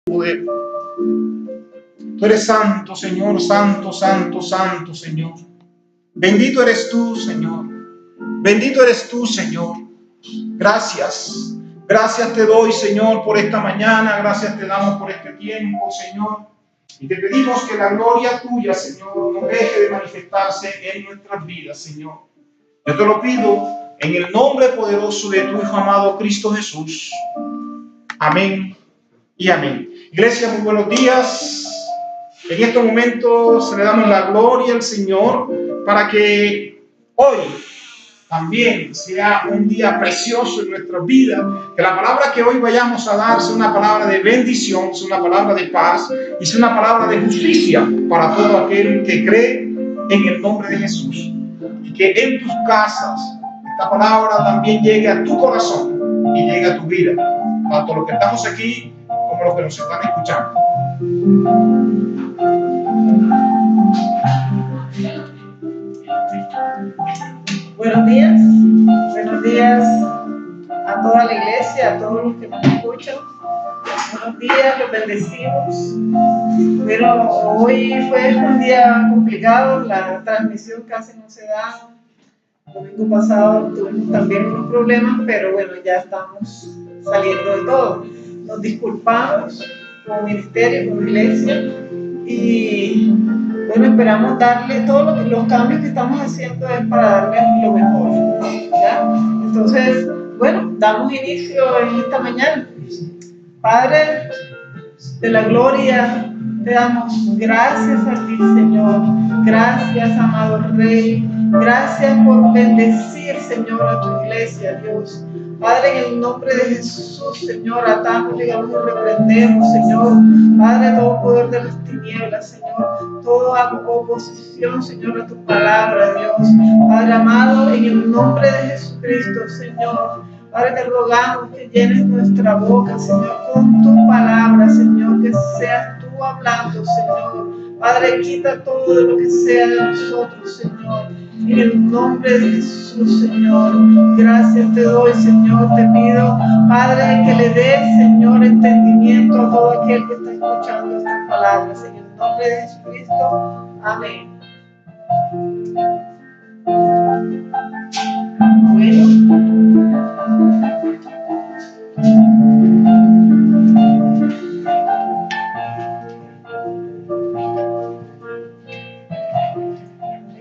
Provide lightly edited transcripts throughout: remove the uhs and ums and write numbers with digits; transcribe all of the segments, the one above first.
poder. Tú eres santo, Señor, santo, santo, santo, Señor. Bendito eres tú, Señor. Bendito eres tú, Señor. Gracias. Gracias te doy, Señor, por esta mañana. Gracias te damos por este tiempo, Señor. Y te pedimos que la gloria tuya, Señor, no deje de manifestarse en nuestras vidas, Señor. Yo te lo pido en el nombre poderoso de tu Hijo amado Cristo Jesús. Amén y amén. Iglesia, muy buenos días. En estos momentos le damos la gloria al Señor para que hoy también sea un día precioso en nuestra vida, que la palabra que hoy vayamos a dar sea una palabra de bendición, sea una palabra de paz y sea una palabra de justicia para todo aquel que cree en el nombre de Jesús. Y que en tus casas esta palabra también llegue a tu corazón y llegue a tu vida, tanto los que estamos aquí como los que nos están escuchando. Buenos días a toda la iglesia, a todos los que nos escuchan. Buenos días, los bendecimos. Pero hoy fue un día complicado, la transmisión casi no se da. El domingo pasado tuvimos también unos problemas, pero bueno, ya estamos saliendo de todo. Nos disculpamos como ministerio, como iglesia, y bueno, esperamos darle todos los cambios que estamos haciendo es para darle lo mejor, ¿ya? Entonces, bueno, damos inicio en esta mañana. Padre de la gloria, te damos gracias a ti, Señor. Gracias, amado Rey. Gracias por bendecir, Señor, a tu iglesia, Dios. Padre, en el nombre de Jesús, Señor, atamos, digamos, y reprendemos, Señor. Padre, todo poder de las tinieblas, Señor. Toda oposición, Señor, a tu palabra, Dios. Padre amado, en el nombre de Jesucristo, Señor. Padre, te rogamos que llenes nuestra boca, Señor, con tu palabra, Señor, que seas tú hablando, Señor. Padre, quita todo lo que sea de nosotros, Señor. En el nombre de Jesús, Señor. Gracias te doy, Señor. Te pido, Padre, que le des, Señor, entendimiento a todo aquel que está escuchando estas palabras. En el nombre de Jesucristo. Amén.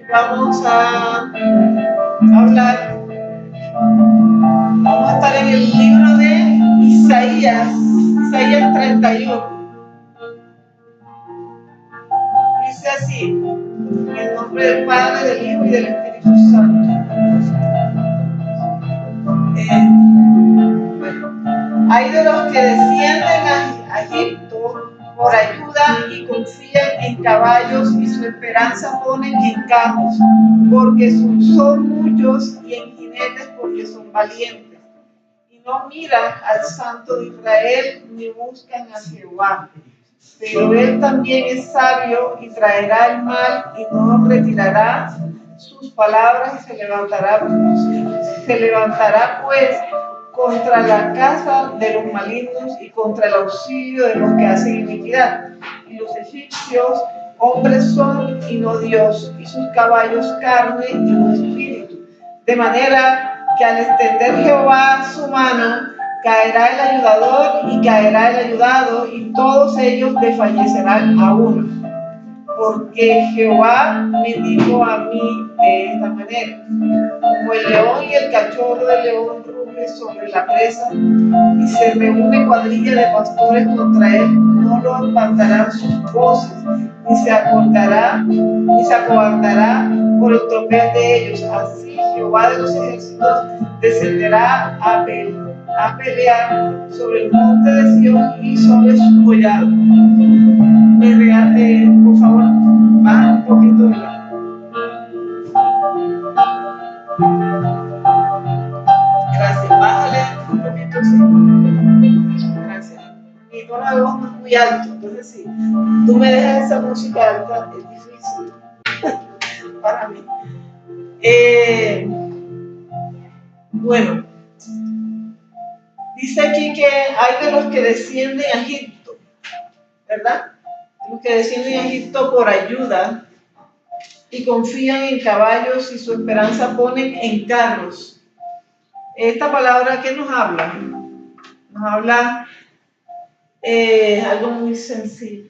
Vamos a hablar, vamos a estar en el libro de Isaías 31. Dice así, en el nombre del Padre, del Hijo y del Espíritu Santo. Bueno, hay de los que descienden a Egipto por ayuda y confían en caballos y su esperanza ponen en carros, porque son muchos, y en jinetes porque son valientes. Y no miran al Santo de Israel ni buscan a Jehová. Pero él también es sabio y traerá el mal y no retirará sus palabras y se levantará pues contra la casa de los malignos y contra el auxilio de los que hacen iniquidad. Y los egipcios hombres son y no Dios, y sus caballos carne y no espíritu. De manera que al extender Jehová su mano, caerá el ayudador y caerá el ayudado, y todos ellos desfallecerán a uno. Porque Jehová me dijo a mí de esta manera: como el león y el cachorro del león ruge sobre la presa, y se reúne cuadrilla de pastores contra él, no lo apartarán sus voces, ni se acobardará por el tropel de ellos. Así Jehová de los ejércitos descenderá a pelear sobre el monte de Sión y sobre su collado. Por favor, baja un poquito de la... Gracias, bájale un poquito, sí. Gracias. Mi tono de voz no es muy alto, entonces sí, tú me dejas esa música alta, es difícil para mí. Bueno, dice aquí que hay de los que descienden a Egipto. ¿verdad? Los que descienden a Egipto por ayuda y confían en caballos y su esperanza ponen en carros. Esta palabra, ¿qué nos habla? Nos habla algo muy sencillo,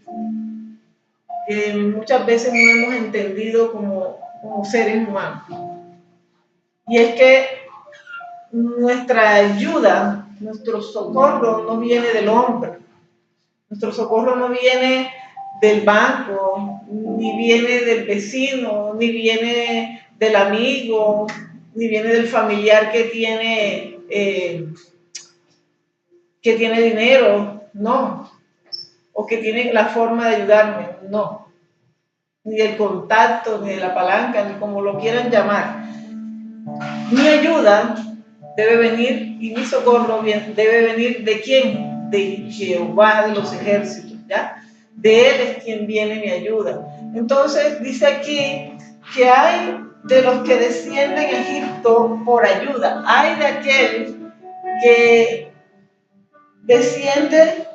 que muchas veces no hemos entendido como seres humanos. Y es que nuestra ayuda, nuestro socorro no viene del hombre. Nuestro socorro no viene del banco, ni viene del vecino, ni viene del amigo, ni viene del familiar que tiene dinero, no. O que tiene la forma de ayudarme, no. Ni del contacto, ni de la palanca, ni como lo quieran llamar. Mi ayuda debe venir y mi socorro debe venir ¿de quién? De Jehová de los ejércitos, ¿ya? De Él es quien viene mi ayuda. Entonces dice aquí que hay de los que descienden a Egipto por ayuda. Hay de aquel que desciende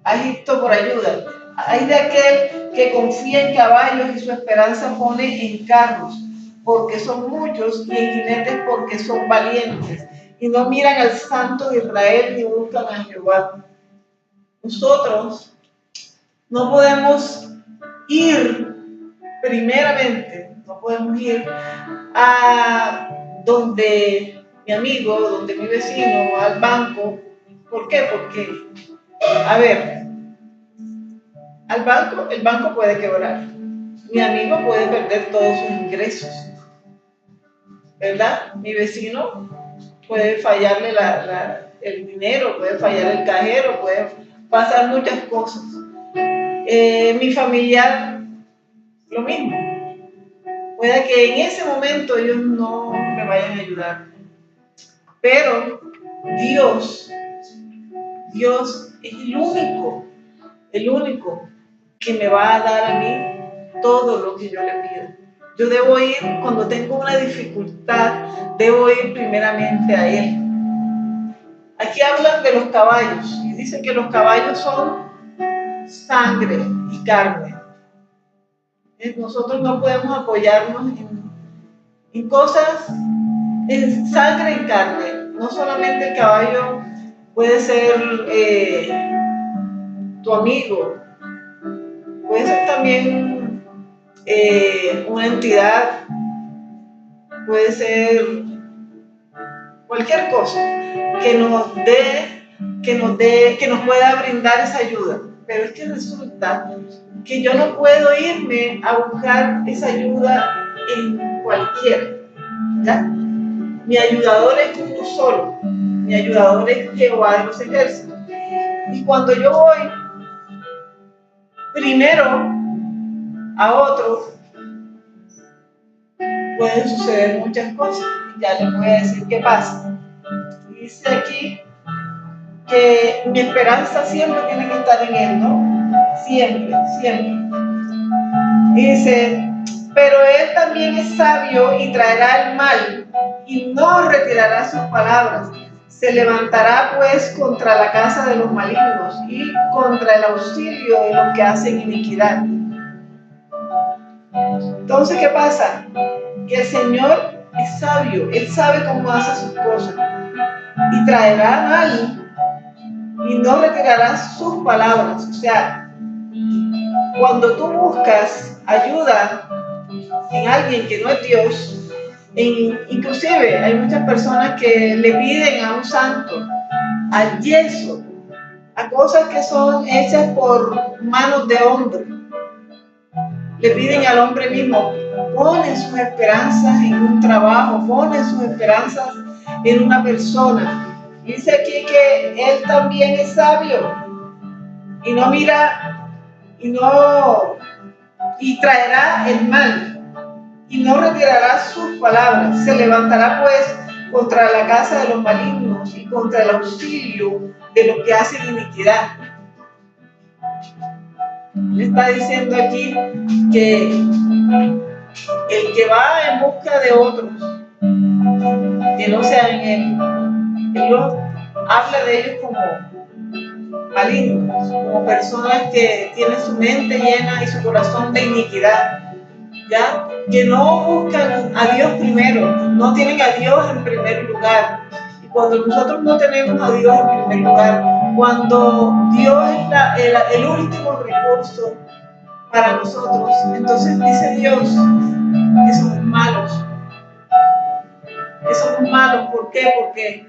a Egipto por ayuda. Hay de aquel que confía en caballos y su esperanza pone en carros, porque son muchos, y en jinetes porque son valientes, y no miran al Santo de Israel ni buscan a Jehová. Nosotros no podemos ir, primeramente, no podemos ir a donde mi amigo, donde mi vecino, al banco. ¿Por qué? Porque, a ver, el banco puede quebrar. Mi amigo puede perder todos sus ingresos, ¿verdad? Mi vecino puede fallarle el dinero, puede fallar el cajero, puede pasar muchas cosas. Mi familiar, lo mismo. Puede que en ese momento ellos no me vayan a ayudar. Pero Dios es el único que me va a dar a mí todo lo que yo le pido. Yo debo ir, cuando tengo una dificultad, debo ir primeramente a Él. Aquí hablan de los caballos y dice que los caballos son sangre y carne. Nosotros no podemos apoyarnos en cosas, en sangre y carne. No solamente el caballo puede ser tu amigo, puede ser también una entidad, puede ser cualquier cosa que nos pueda brindar esa ayuda. Pero es que resulta que yo no puedo irme a buscar esa ayuda en cualquiera, ¿ya? Mi ayudador es uno solo, mi ayudador es Jehová de los ejércitos. Y cuando yo voy primero a otro, pueden suceder muchas cosas. Y ya les voy a decir qué pasa. Dice aquí que mi esperanza siempre tiene que estar en Él, ¿no? Siempre, siempre. Y dice, pero Él también es sabio y traerá el mal y no retirará sus palabras. Se levantará pues contra la casa de los malignos y contra el auxilio de los que hacen iniquidad. Entonces, ¿qué pasa? Que el Señor es sabio, Él sabe cómo hace sus cosas y traerá mal y no retirará sus palabras. O sea, cuando tú buscas ayuda en alguien que no es Dios, inclusive hay muchas personas que le piden a un santo, al yeso, a cosas que son hechas por manos de hombre. Le piden al hombre mismo, ponen sus esperanzas en un trabajo, ponen sus esperanzas en una persona. Dice aquí que Él también es sabio y no mira y traerá el mal y no retirará sus palabras. Se levantará pues contra la casa de los malignos y contra el auxilio de los que hacen iniquidad. Le está diciendo aquí que el que va en busca de otros que no sean Él, habla de ellos malignos, como personas que tienen su mente llena y su corazón de iniquidad, ¿ya? Que no buscan a Dios primero, no tienen a Dios en primer lugar. Y cuando nosotros no tenemos a Dios en primer lugar, cuando Dios es el último recurso para nosotros, entonces dice Dios que somos malos. Que somos malos, ¿por qué? Porque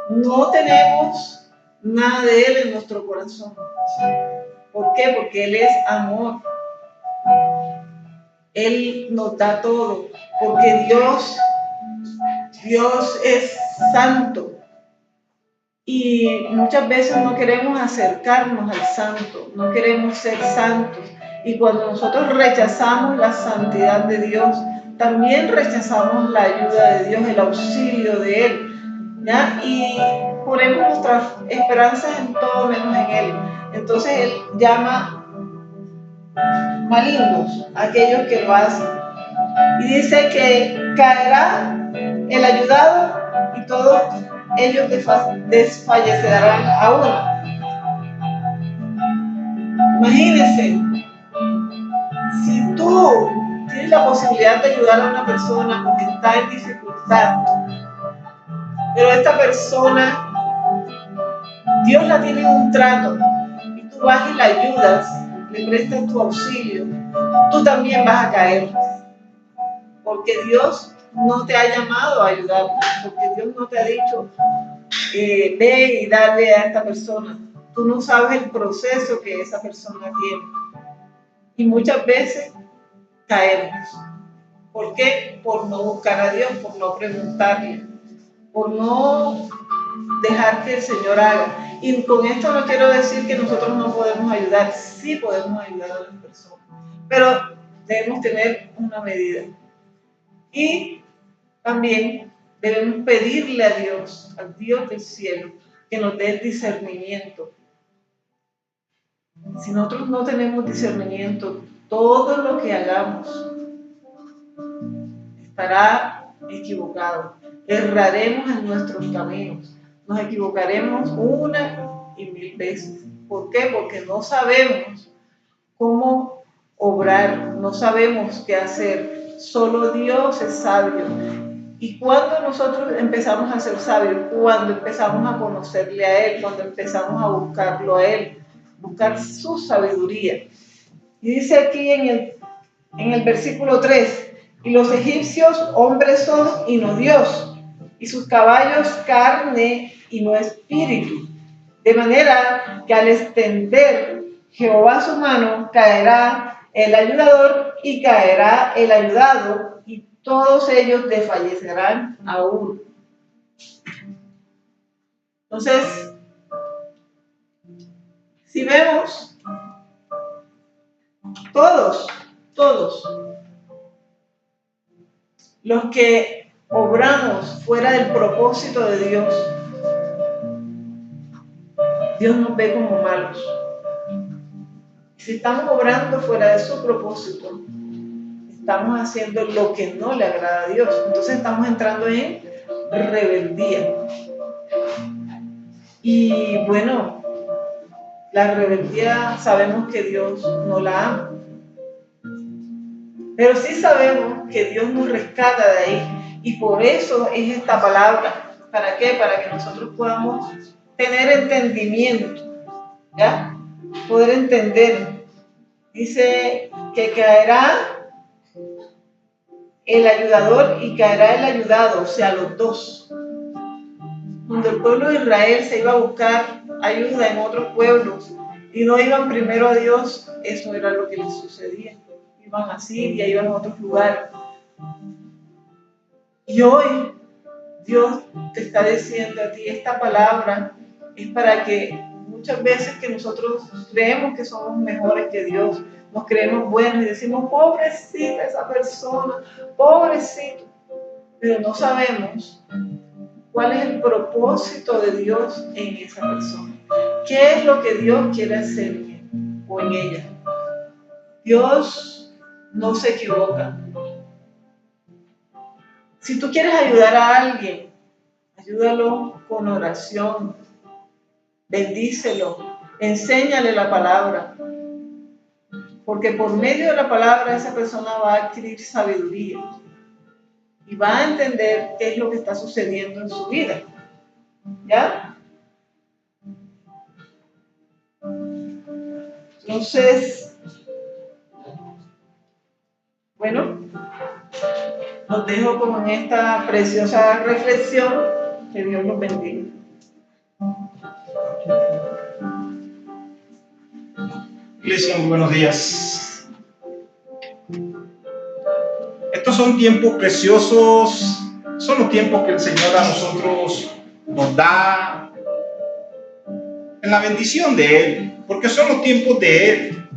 no tenemos nada de Él en nuestro corazón. ¿Por qué? Porque Él es amor. Él nos da todo, porque Dios es santo. Y muchas veces no queremos acercarnos al santo, no queremos ser santos. Y cuando nosotros rechazamos la santidad de Dios, también rechazamos la ayuda de Dios, el auxilio de Él, ¿ya? Y ponemos nuestras esperanzas en todo menos en Él. Entonces Él llama malignos a aquellos que lo hacen. Y dice que caerá el ayudado y todos ellos desfallecerán aún. Imagínense, si tú tienes la posibilidad de ayudar a una persona porque está en dificultad, pero esta persona, Dios la tiene en un trato, y tú vas y la ayudas, le prestas tu auxilio, tú también vas a caer. Porque Dios no te ha llamado a ayudar, porque Dios no te ha dicho ve y dale a esta persona. Tú no sabes el proceso que esa persona tiene. Y muchas veces caemos. ¿Por qué? Por no buscar a Dios, por no preguntarle, por no dejar que el Señor haga. Y con esto no quiero decir que nosotros no podemos ayudar, sí podemos ayudar a las personas, pero debemos tener una medida. Y también debemos pedirle a Dios, al Dios del cielo, que nos dé el discernimiento. Si nosotros no tenemos discernimiento, todo lo que hagamos estará equivocado. Erraremos en nuestros caminos. Nos equivocaremos una y mil veces. ¿Por qué? Porque no sabemos cómo obrar, no sabemos qué hacer. Solo Dios es sabio. Y cuando nosotros empezamos a ser sabios, cuando empezamos a conocerle a Él, cuando empezamos a buscarlo a Él, buscar su sabiduría. Y dice aquí en el versículo 3, y los egipcios hombres son y no Dios, y sus caballos carne y no espíritu. De manera que al extender Jehová su mano, caerá el ayudador y caerá el ayudado, y todos ellos desfallecerán aún. Entonces, si vemos, todos los que obramos fuera del propósito de Dios, Dios nos ve como malos. Si estamos obrando fuera de su propósito, estamos haciendo lo que no le agrada a Dios. Entonces estamos entrando en rebeldía. Y bueno, la rebeldía sabemos que Dios no la ama. Pero sí sabemos que Dios nos rescata de ahí. Y por eso es esta palabra. ¿Para qué? Para que nosotros podamos tener entendimiento, ¿ya? Poder entender. Dice que caerá el ayudador y caerá el ayudado, o sea, los dos. Cuando el pueblo de Israel se iba a buscar ayuda en otros pueblos y no iban primero a Dios, eso era lo que les sucedía. Iban a Siria, iban a otros lugares. Y hoy Dios te está diciendo a ti, esta palabra es para que muchas veces que nosotros creemos que somos mejores que Dios, nos creemos buenos y decimos, pobrecita esa persona, pobrecito, pero no sabemos cuál es el propósito de Dios en esa persona. ¿Qué es lo que Dios quiere hacer en él o en ella? Dios no se equivoca. Si tú quieres ayudar a alguien, ayúdalo con oración, bendícelo, enséñale la palabra, porque por medio de la palabra esa persona va a adquirir sabiduría y va a entender qué es lo que está sucediendo en su vida. ¿Ya? Entonces, bueno, los dejo con esta preciosa reflexión. Que Dios los bendiga. Iglesia, muy buenos días. Estos son tiempos preciosos, son los tiempos que el Señor a nosotros nos da en la bendición de Él, porque son los tiempos de Él.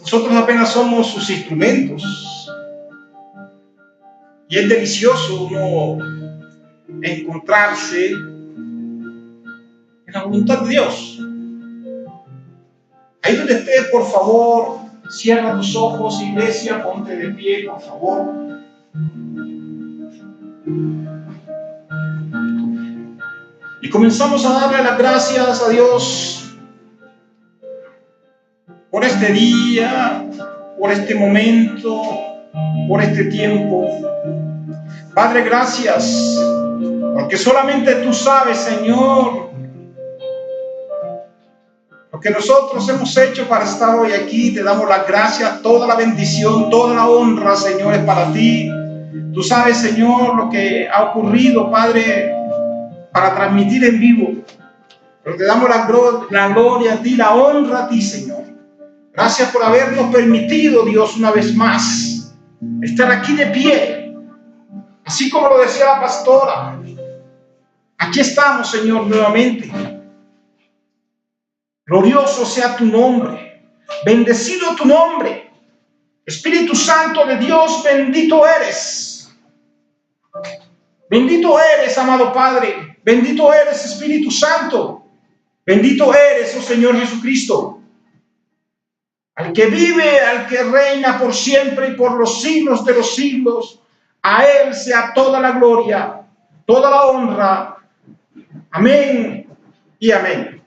Nosotros apenas somos sus instrumentos. Y es delicioso uno encontrarse en la voluntad de Dios. Ahí donde estés, por favor, cierra tus ojos, iglesia, ponte de pie, por favor. Y comenzamos a darle las gracias a Dios por este día, por este momento, por este tiempo. Padre, gracias, porque solamente tú sabes, Señor, lo que nosotros hemos hecho para estar hoy aquí. Te damos las gracias, toda la bendición, toda la honra, Señor, es para ti. Tú sabes, Señor, lo que ha ocurrido, Padre, para transmitir en vivo. Pero te damos la gloria a ti, la honra a ti, Señor. Gracias por habernos permitido, Dios, una vez más, estar aquí de pie. Así como lo decía la pastora, aquí estamos, Señor, nuevamente. Glorioso sea tu nombre, bendecido tu nombre. Espíritu Santo de Dios, bendito eres. Bendito eres, amado Padre. Bendito eres, Espíritu Santo. Bendito eres, oh Señor Jesucristo. Al que vive, al que reina por siempre y por los siglos de los siglos. A Él sea toda la gloria, toda la honra. Amén y amén.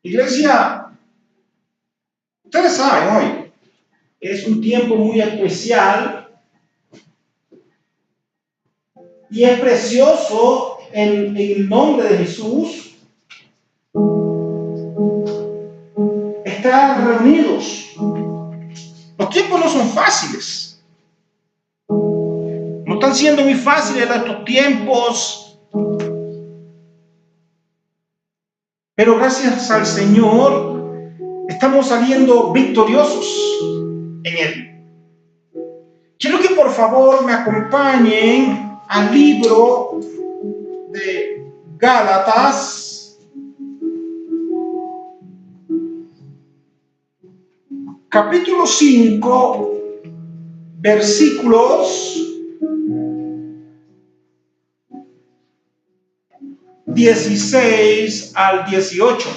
Iglesia, ustedes saben, hoy es un tiempo muy especial y es precioso en el nombre de Jesús estar reunidos. Los tiempos no son fáciles, no están siendo muy fáciles estos tiempos, pero gracias al Señor estamos saliendo victoriosos en Él. Quiero que por favor me acompañen al libro de Gálatas, capítulo 5, versículos 16 al 18.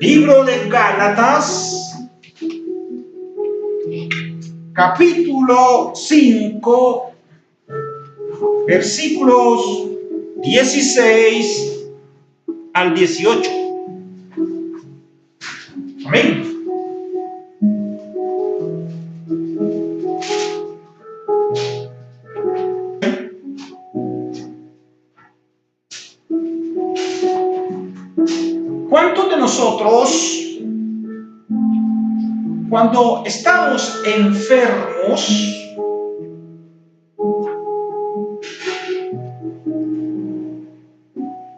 Libro de Gálatas, capítulo 5, versículos 16 al 18. Amén. ¿Cuántos de nosotros, cuando estamos enfermos,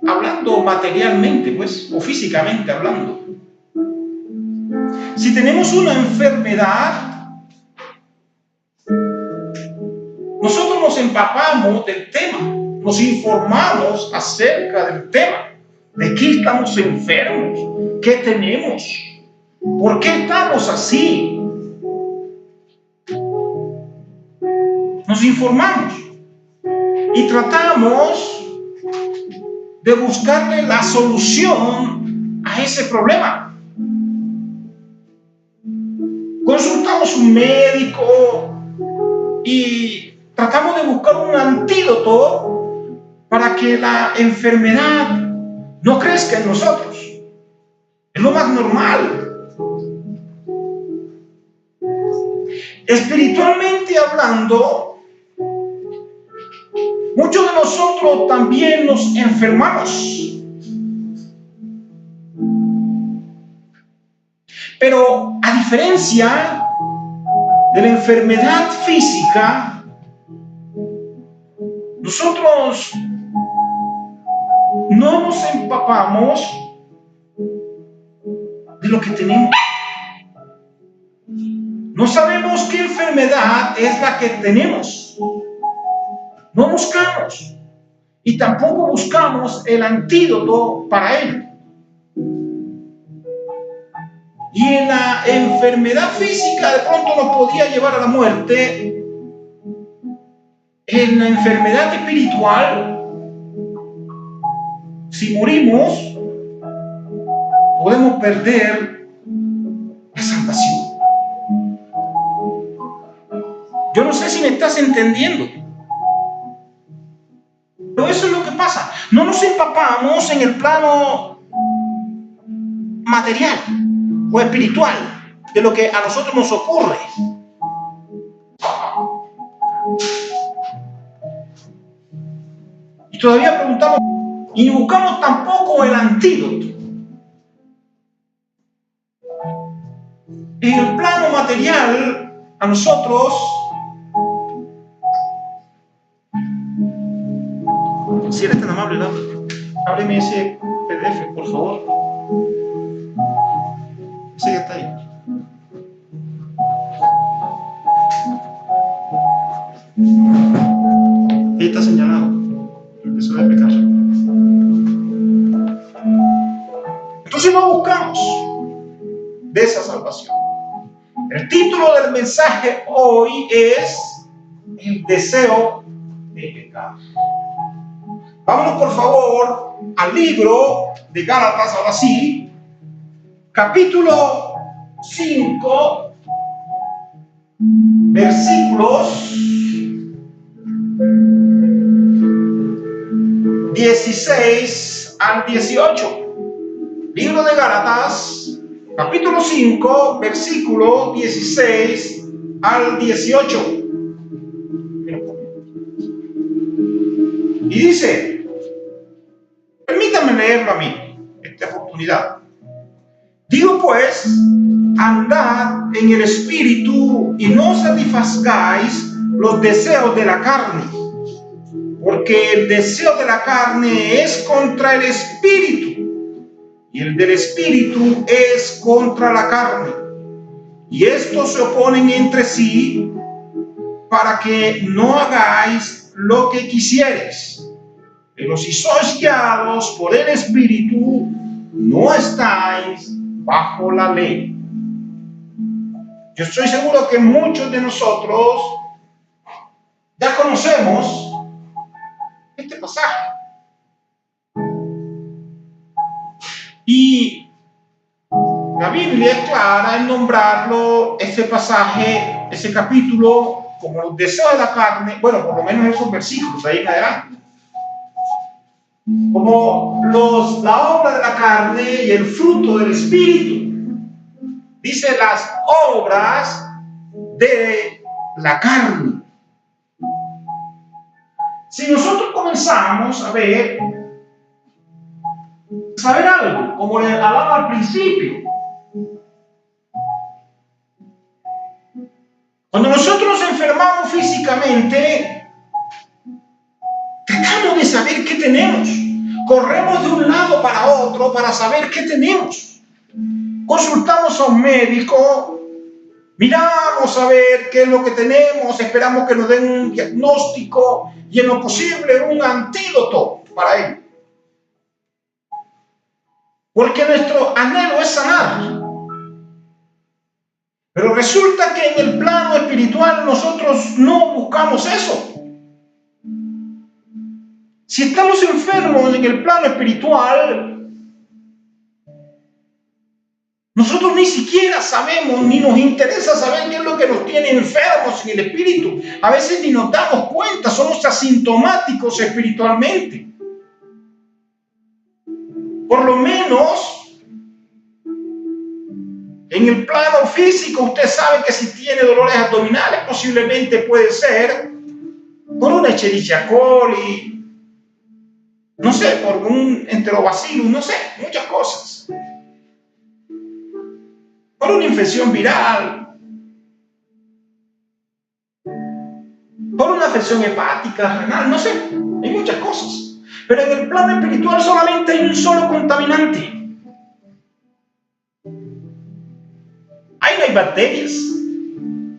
hablando materialmente, pues, o físicamente hablando, si tenemos una enfermedad, nosotros nos empapamos del tema, nos informamos acerca del tema? ¿De qué estamos enfermos? ¿Qué tenemos? ¿Por qué estamos así? Nos informamos y tratamos de buscarle la solución a ese problema. Consultamos un médico y tratamos de buscar un antídoto para que la enfermedad no crezca en nosotros. Es lo más normal. Espiritualmente hablando, muchos de nosotros también nos enfermamos. Pero a diferencia de la enfermedad física, nosotros no nos empapamos de lo que tenemos. No sabemos qué enfermedad es la que tenemos. No buscamos. Y tampoco buscamos el antídoto para él. Y en la enfermedad física de pronto nos podía llevar a la muerte. En la enfermedad espiritual, si morimos, podemos perder la salvación. Yo no sé si me estás entendiendo. Pero eso es lo que pasa. No nos empapamos en el plano material o espiritual de lo que a nosotros nos ocurre. Y todavía preguntamos y buscamos tampoco el antídoto. En el plano material, a nosotros, si eres tan amable, ¿no? Ábreme ese PDF, por favor. Ese ya está ahí. Ahí está señalado. Empezó a explicar. Entonces no buscamos de esa salvación. El título del mensaje hoy es el deseo de pecar. Vámonos por favor al libro de Gálatas, ahora sí, capítulo 5, versículos 16 al 18. Libro de Gálatas, capítulo 5, versículo 16 al 18. Y dice, permítanme leerlo a mí, esta oportunidad. Digo pues, andad en el espíritu y no satisfagáis los deseos de la carne, porque el deseo de la carne es contra el espíritu y el del espíritu es contra la carne. Y estos se oponen entre sí para que no hagáis lo que quisieres. Pero si sois guiados por el espíritu, no estáis bajo la ley. Yo estoy seguro que muchos de nosotros ya conocemos este pasaje. Y la Biblia es clara en nombrarlo, ese pasaje, ese capítulo, como los deseos de la carne, bueno, por lo menos esos versículos ahí en adelante, como la obra de la carne y el fruto del espíritu. Dice las obras de la carne. Si nosotros comenzamos a saber algo, como le hablaba al principio, cuando nosotros nos enfermamos físicamente, tratamos de saber qué tenemos. Corremos de un lado para otro para saber qué tenemos. Consultamos a un médico, miramos a ver qué es lo que tenemos, esperamos que nos den un diagnóstico y en lo posible un antídoto para ello. Porque nuestro anhelo es sanar. Pero resulta que en el plano espiritual nosotros no buscamos eso. Si estamos enfermos en el plano espiritual, Nosotros ni siquiera sabemos, ni nos interesa saber qué es lo que nos tiene enfermos en el espíritu. A veces ni nos damos cuenta, somos asintomáticos espiritualmente. Por lo menos, en el plano físico, usted sabe que si tiene dolores abdominales, posiblemente puede ser por una Escherichia coli, no sé, por un enterobacillus, no sé, muchas cosas. Por una infección viral, por una afección hepática, renal, no sé, hay muchas cosas. Pero en el plano espiritual solamente hay un solo contaminante. Ahí no hay bacterias,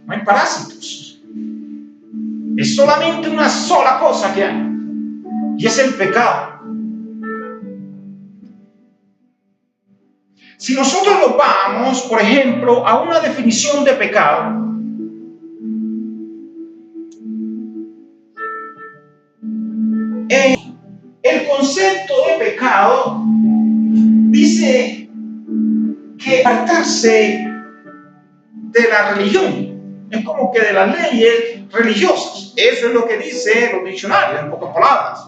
no hay parásitos. Es solamente una sola cosa que hay, y es el pecado. Si nosotros nos vamos, por ejemplo, a una definición de pecado, el concepto de pecado dice que apartarse de la religión, es como que de las leyes religiosas. Eso es lo que dice los diccionarios, en pocas palabras.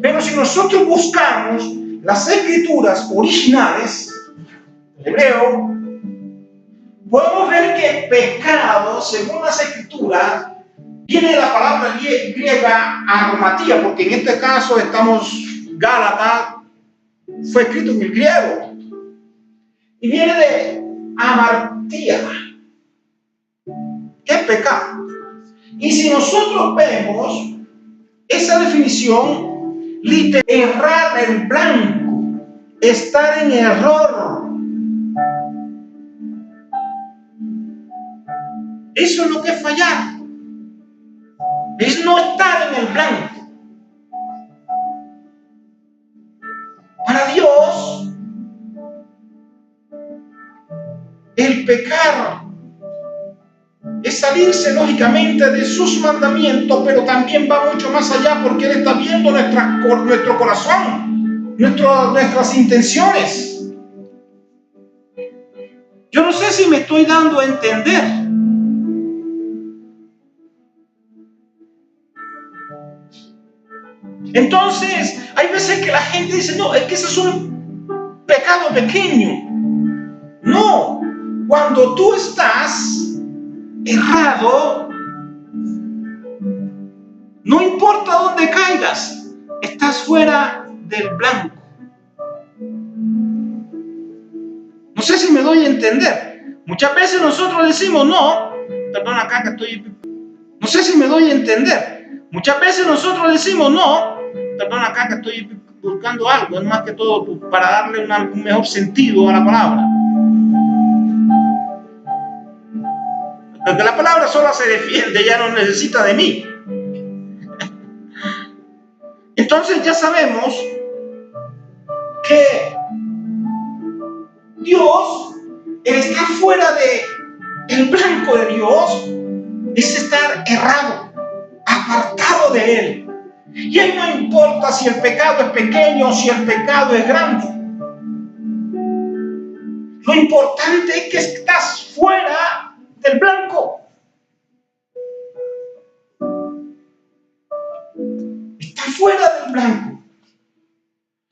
Pero si nosotros buscamos las escrituras originales del hebreo, podemos ver que pecado, según las escrituras, viene de la palabra griega armatía, porque en este caso Gálatas fue escrito en el griego, y viene de amartía, que es pecado. Y si nosotros vemos esa definición, literal, errar en blanco, estar en error, eso es lo que es fallar, es no estar en el blanco. Para Dios, el pecar es salirse lógicamente de sus mandamientos, pero también va mucho más allá, porque Él está viendo nuestro corazón, nuestras intenciones. Yo no sé si me estoy dando a entender. Entonces, hay veces que la gente dice, no, es que ese es un pecado pequeño. No, cuando tú estás errado, no importa dónde caigas, estás fuera del blanco. No sé si me doy a entender. Muchas veces nosotros decimos, no, perdón, acá que estoy... No sé si me doy a entender. Muchas veces nosotros decimos, no, perdón, acá que estoy buscando algo, es más que todo para darle un mejor sentido a la palabra. Porque la palabra sola se defiende, ya no necesita de mí. Entonces ya sabemos que Dios, el estar fuera del blanco de Dios, es estar errado, apartado de Él. Y ahí no importa si el pecado es pequeño o si el pecado es grande. Lo importante es que estás fuera del blanco. Estás fuera del blanco.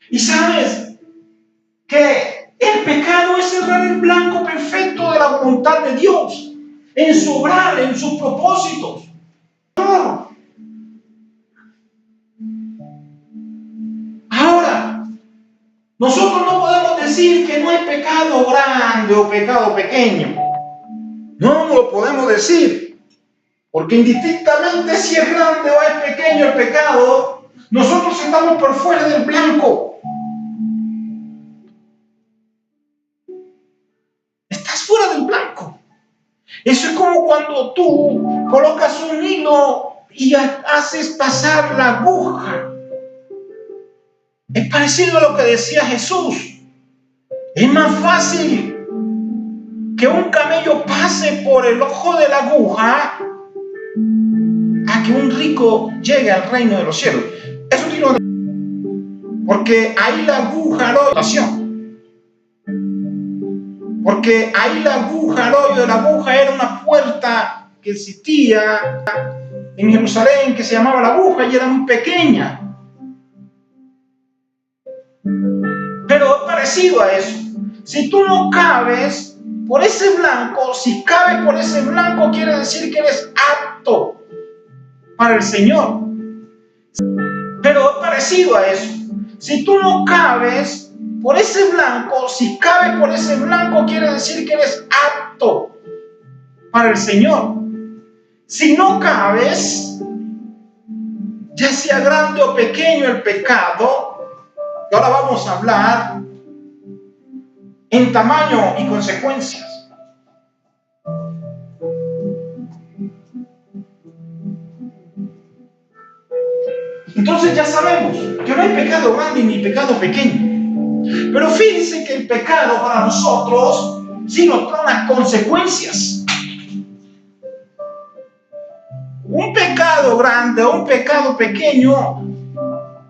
Y sabes que el pecado es cerrar el blanco perfecto de la voluntad de Dios, en su obrar, en sus propósitos. Ahora, nosotros no podemos decir que no hay pecado grande o pecado pequeño. No lo podemos decir, porque indistintamente si es grande o es pequeño el pecado, nosotros estamos por fuera del blanco. Estás fuera del blanco. Eso es como cuando tú colocas un hilo y haces pasar la aguja. Es parecido a lo que decía Jesús. Es más fácil que un camello pase por el ojo de la aguja a que un rico llegue al reino de los cielos. Eso tiene, porque ahí la aguja lo oración. Porque ahí la aguja, el hoyo de la aguja era una puerta que existía en Jerusalén que se llamaba la aguja y era muy pequeña. Pero es parecido a eso. Si tú no cabes por ese blanco, si cabes por ese blanco quiere decir que eres apto para el Señor. Pero es parecido a eso. Si tú no cabes por ese blanco, si cabes por ese blanco quiere decir que eres apto para el Señor. Si no cabes, ya sea grande o pequeño el pecado, y ahora vamos a hablar en tamaño y consecuencias. Entonces ya sabemos que no hay pecado grande ni pecado pequeño. Pero fíjense que el pecado para nosotros sí nos trae unas consecuencias. Un pecado grande o un pecado pequeño va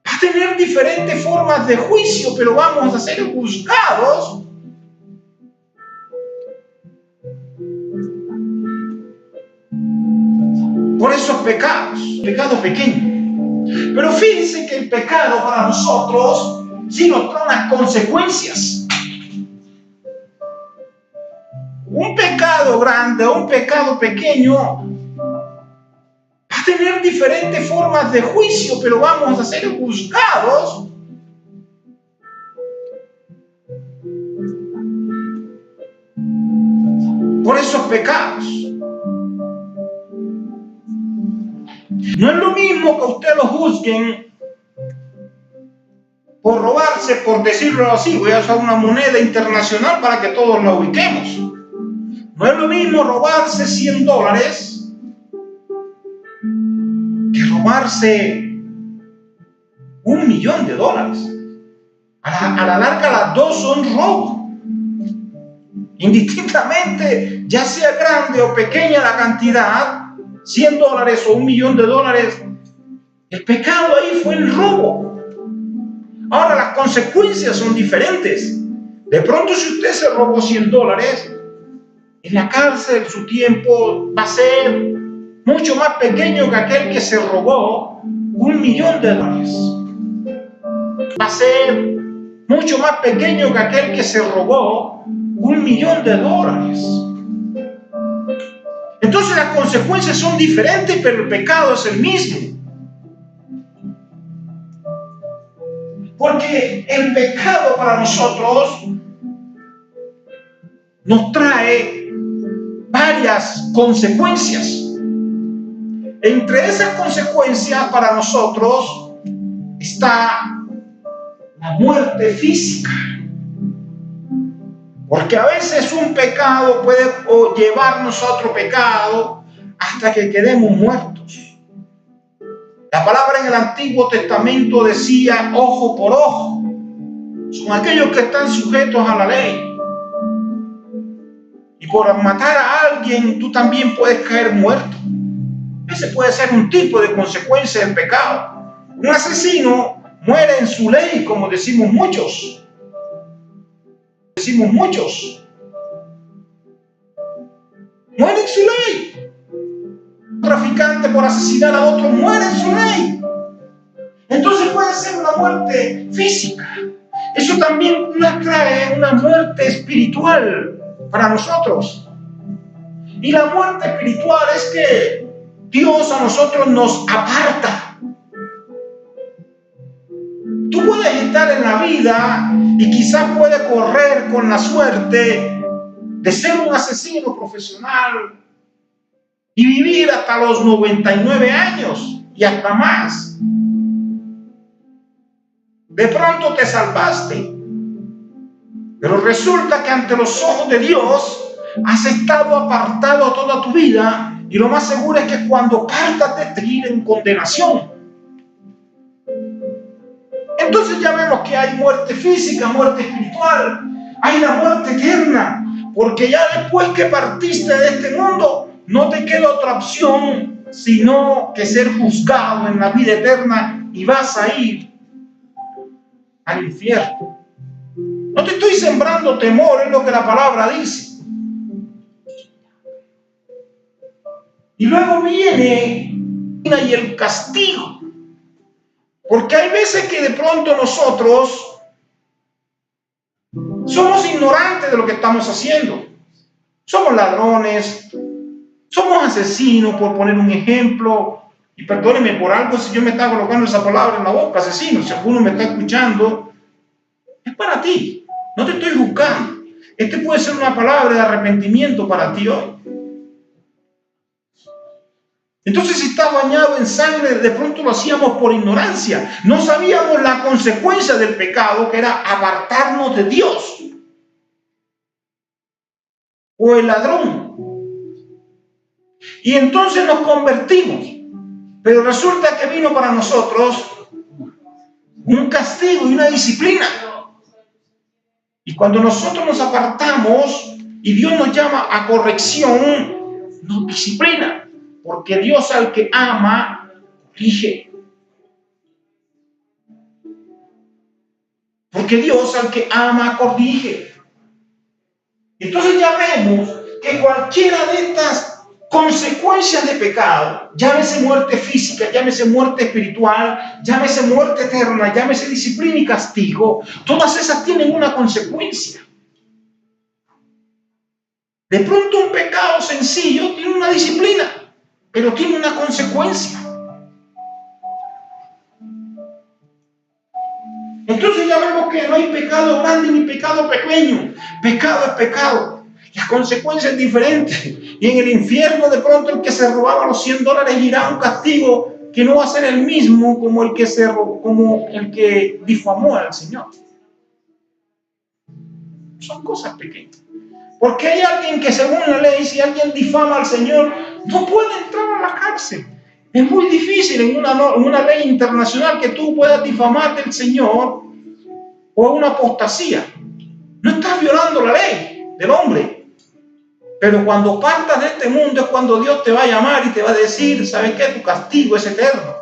a tener diferentes formas de juicio, pero vamos a ser juzgados por esos pecados, pecado pequeño. Pero fíjense que el pecado para nosotros sí nos trae unas consecuencias. Un pecado grande o un pecado pequeño va a tener diferentes formas de juicio, pero vamos a ser juzgados por esos pecados. No es lo mismo que usted lo juzguen por robarse, por decirlo así, voy a usar una moneda internacional para que todos la ubiquemos. No es lo mismo robarse $100 que robarse $1.000.000. A la larga las dos son robo. Indistintamente, ya sea grande o pequeña la cantidad, $100 o $1.000.000, el pecado ahí fue el robo. Ahora las consecuencias son diferentes. De pronto, si usted se robó $100, en la cárcel su tiempo va a ser mucho más pequeño que aquel que se robó $1.000.000. Va a ser mucho más pequeño que aquel que se robó $1.000.000. Entonces las consecuencias son diferentes, pero el pecado es el mismo. Porque el pecado para nosotros nos trae varias consecuencias. Entre esas consecuencias para nosotros está la muerte física. Porque a veces un pecado puede llevarnos a otro pecado hasta que quedemos muertos. La palabra en el Antiguo Testamento decía ojo por ojo. Son aquellos que están sujetos a la ley. Y por matar a alguien tú también puedes caer muerto. Ese puede ser un tipo de consecuencia del pecado. Un asesino muere en su ley, como decimos muchos. Muere en su ley. Un traficante por asesinar a otro muere en su ley. Entonces puede ser una muerte física. Eso también nos trae una muerte espiritual para nosotros. Y la muerte espiritual es que Dios a nosotros nos aparta. Tú puedes estar en la vida y quizás puedes correr con la suerte de ser un asesino profesional y vivir hasta los 99 años y hasta más. De pronto te salvaste, pero resulta que ante los ojos de Dios has estado apartado toda tu vida y lo más seguro es que cuando partas te ir en condenación. Entonces ya vemos que hay muerte física, muerte espiritual, hay la muerte eterna, porque ya después que partiste de este mundo, no te queda otra opción sino que ser juzgado en la vida eterna y vas a ir al infierno. No No te estoy sembrando temor, es lo que la palabra dice. Y luego viene y el castigo. Porque hay veces que de pronto nosotros somos ignorantes de lo que estamos haciendo. Somos ladrones, somos asesinos, por poner un ejemplo. Y perdónenme por algo si yo me está colocando esa palabra en la boca, asesino. Si alguno me está escuchando, es para ti. No te estoy juzgando. Este puede ser una palabra de arrepentimiento para ti hoy. Entonces, si está bañado en sangre, de pronto lo hacíamos por ignorancia. No sabíamos la consecuencia del pecado, que era apartarnos de Dios. O el ladrón. Y entonces nos convertimos. Pero resulta que vino para nosotros un castigo y una disciplina. Y cuando nosotros nos apartamos y Dios nos llama a corrección, nos disciplina. Porque Dios al que ama, corrige. Porque Dios al que ama, corrige. Entonces ya vemos que cualquiera de estas consecuencias de pecado, llámese muerte física, llámese muerte espiritual, llámese muerte eterna, llámese disciplina y castigo, todas esas tienen una consecuencia. De pronto un pecado sencillo tiene una disciplina, pero tiene una consecuencia. Entonces ya vemos que no hay pecado grande ni pecado pequeño. Pecado es pecado. La consecuencia es diferente. Y en el infierno de pronto el que se robaba los $100 irá a un castigo que no va a ser el mismo como el que difamó al Señor. Son cosas pequeñas. Porque hay alguien que según la ley, si alguien difama al Señor, no puede entrar a la cárcel. Es muy difícil en una ley internacional que tú puedas difamar del Señor o una apostasía. No estás violando la ley del hombre. Pero cuando partas de este mundo es cuando Dios te va a llamar y te va a decir, ¿sabes qué? Tu castigo es eterno.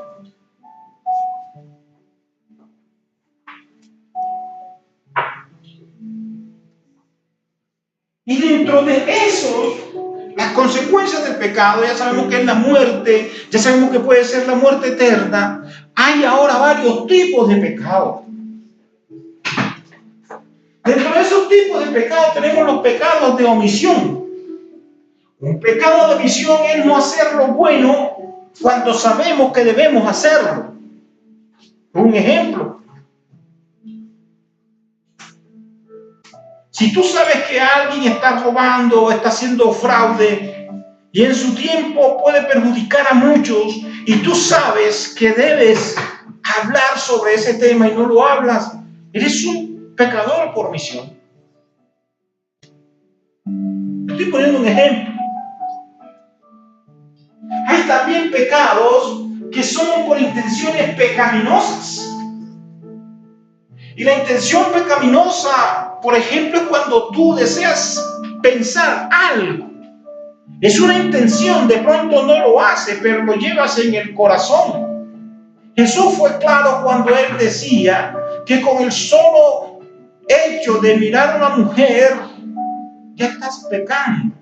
Y dentro de eso, las consecuencias del pecado, ya sabemos que es la muerte, ya sabemos que puede ser la muerte eterna. Hay ahora varios tipos de pecado. Dentro de esos tipos de pecados tenemos los pecados de omisión. Un pecado de omisión es no hacer lo bueno cuando sabemos que debemos hacerlo. Un ejemplo. Si tú sabes que alguien está robando o está haciendo fraude y en su tiempo puede perjudicar a muchos y tú sabes que debes hablar sobre ese tema y no lo hablas, eres un pecador por omisión. Estoy poniendo un ejemplo. Hay también pecados que son por intenciones pecaminosas. Y la intención pecaminosa, por ejemplo, es cuando tú deseas pensar algo. Es una intención, de pronto no lo hace, pero lo llevas en el corazón. Jesús fue claro cuando él decía que con el solo hecho de mirar a una mujer, ya estás pecando.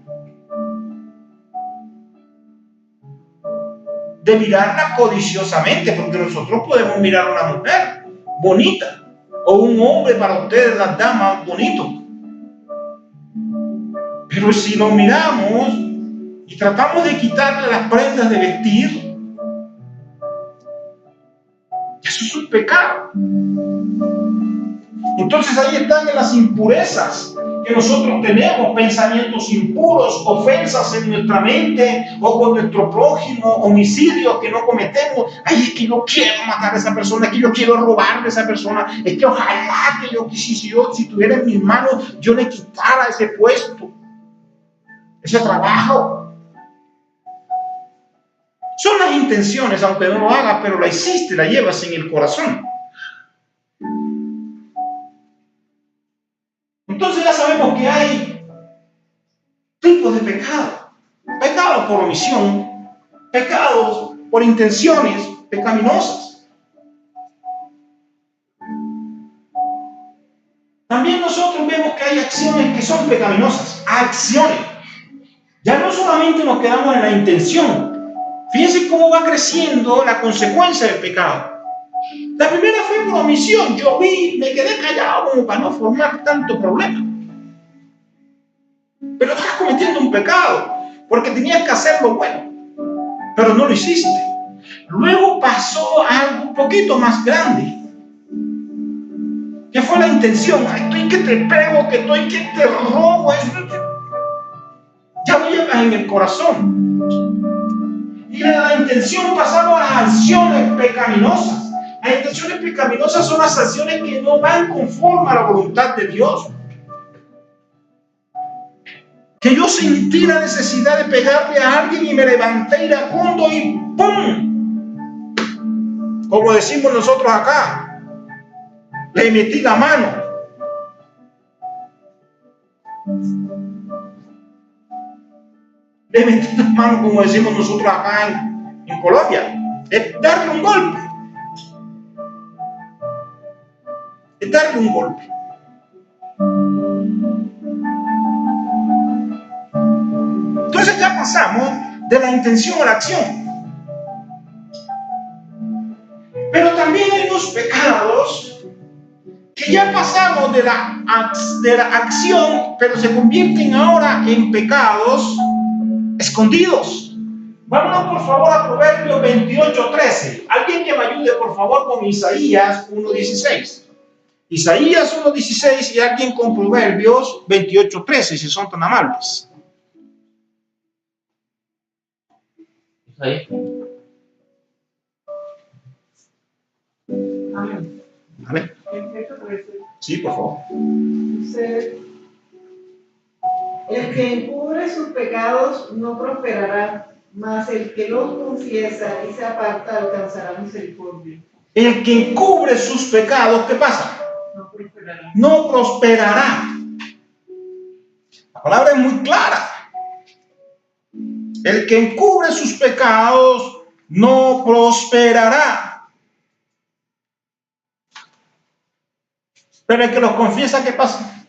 De mirarla codiciosamente, porque nosotros podemos mirar a una mujer bonita, o un hombre, para ustedes las damas, bonito. Pero si lo miramos y tratamos de quitarle las prendas de vestir, eso es un pecado. Entonces ahí están las impurezas que nosotros tenemos, pensamientos impuros, ofensas en nuestra mente o con nuestro prójimo, homicidios que no cometemos. Ay, es que yo quiero matar a esa persona, es que yo quiero robar a esa persona, es que ojalá que yo quisiera, si tuviera en mis manos, yo le quitara ese puesto, ese trabajo. Son las intenciones, aunque no lo hagas, pero la hiciste, la llevas en el corazón. Entonces ya sabemos que hay tipos de pecado. Pecados por omisión, pecados por intenciones pecaminosas. También nosotros hay acciones que son pecaminosas, acciones. Ya no solamente nos quedamos en la intención. Fíjense cómo va creciendo la consecuencia del pecado. La primera fue por omisión. Yo vi, me quedé callado como para no formar tanto problema. Pero estás cometiendo un pecado porque tenías que hacer lo bueno, pero no lo hiciste. Luego pasó algo un poquito más grande, que fue la intención. Ay, estoy que te pego, que estoy que te robo. Ya lo llevas en el corazón. Y de la intención pasamos a las acciones pecaminosas. Las intenciones pecaminosas son las acciones que no van conforme a la voluntad de Dios. Que yo sentí la necesidad de pegarle a alguien y me levanté iracundo y ¡pum! Como decimos nosotros acá, le metí la mano. Le metí la mano, como decimos nosotros acá en Colombia. Es darle un golpe. Es darle un golpe. Entonces ya pasamos de la intención a la acción. Pero también hay unos pecados que ya pasamos de la acción, pero se convierten ahora en pecados escondidos. Vámonos por favor a Proverbios 28:13. Alguien que me ayude por favor con Isaías 1:16. Isaías 1:16 y alguien con Proverbios 28:13, si son tan amables. Amén. Amén. Sí, por favor. Dice, el que encubre sus pecados no prosperará, mas el que los confiesa y se aparta alcanzará misericordia. El que encubre sus pecados, ¿qué pasa? No prosperará. No prosperará. La palabra es muy clara. El que encubre sus pecados no prosperará. Pero el que los confiesa, ¿qué pasa?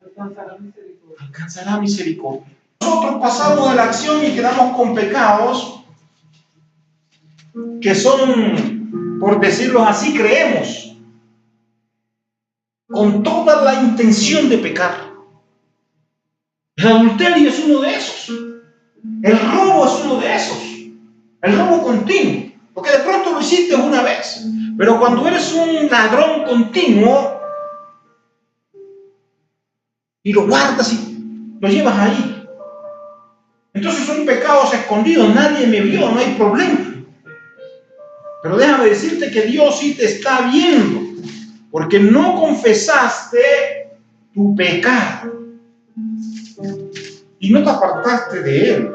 Alcanzará misericordia. Alcanzará misericordia. Nosotros pasamos de la acción y quedamos con pecados que son, por decirlo así, creemos, con toda la intención de pecar. El adulterio es uno de esos. El robo es uno de esos. El robo continuo. Porque de pronto lo hiciste una vez. Pero cuando eres un ladrón continuo y lo guardas y lo llevas ahí, entonces son pecados escondidos. Nadie me vio, no hay problema. Pero déjame decirte que Dios sí te está viendo. Porque no confesaste tu pecado. Y no te apartaste de él.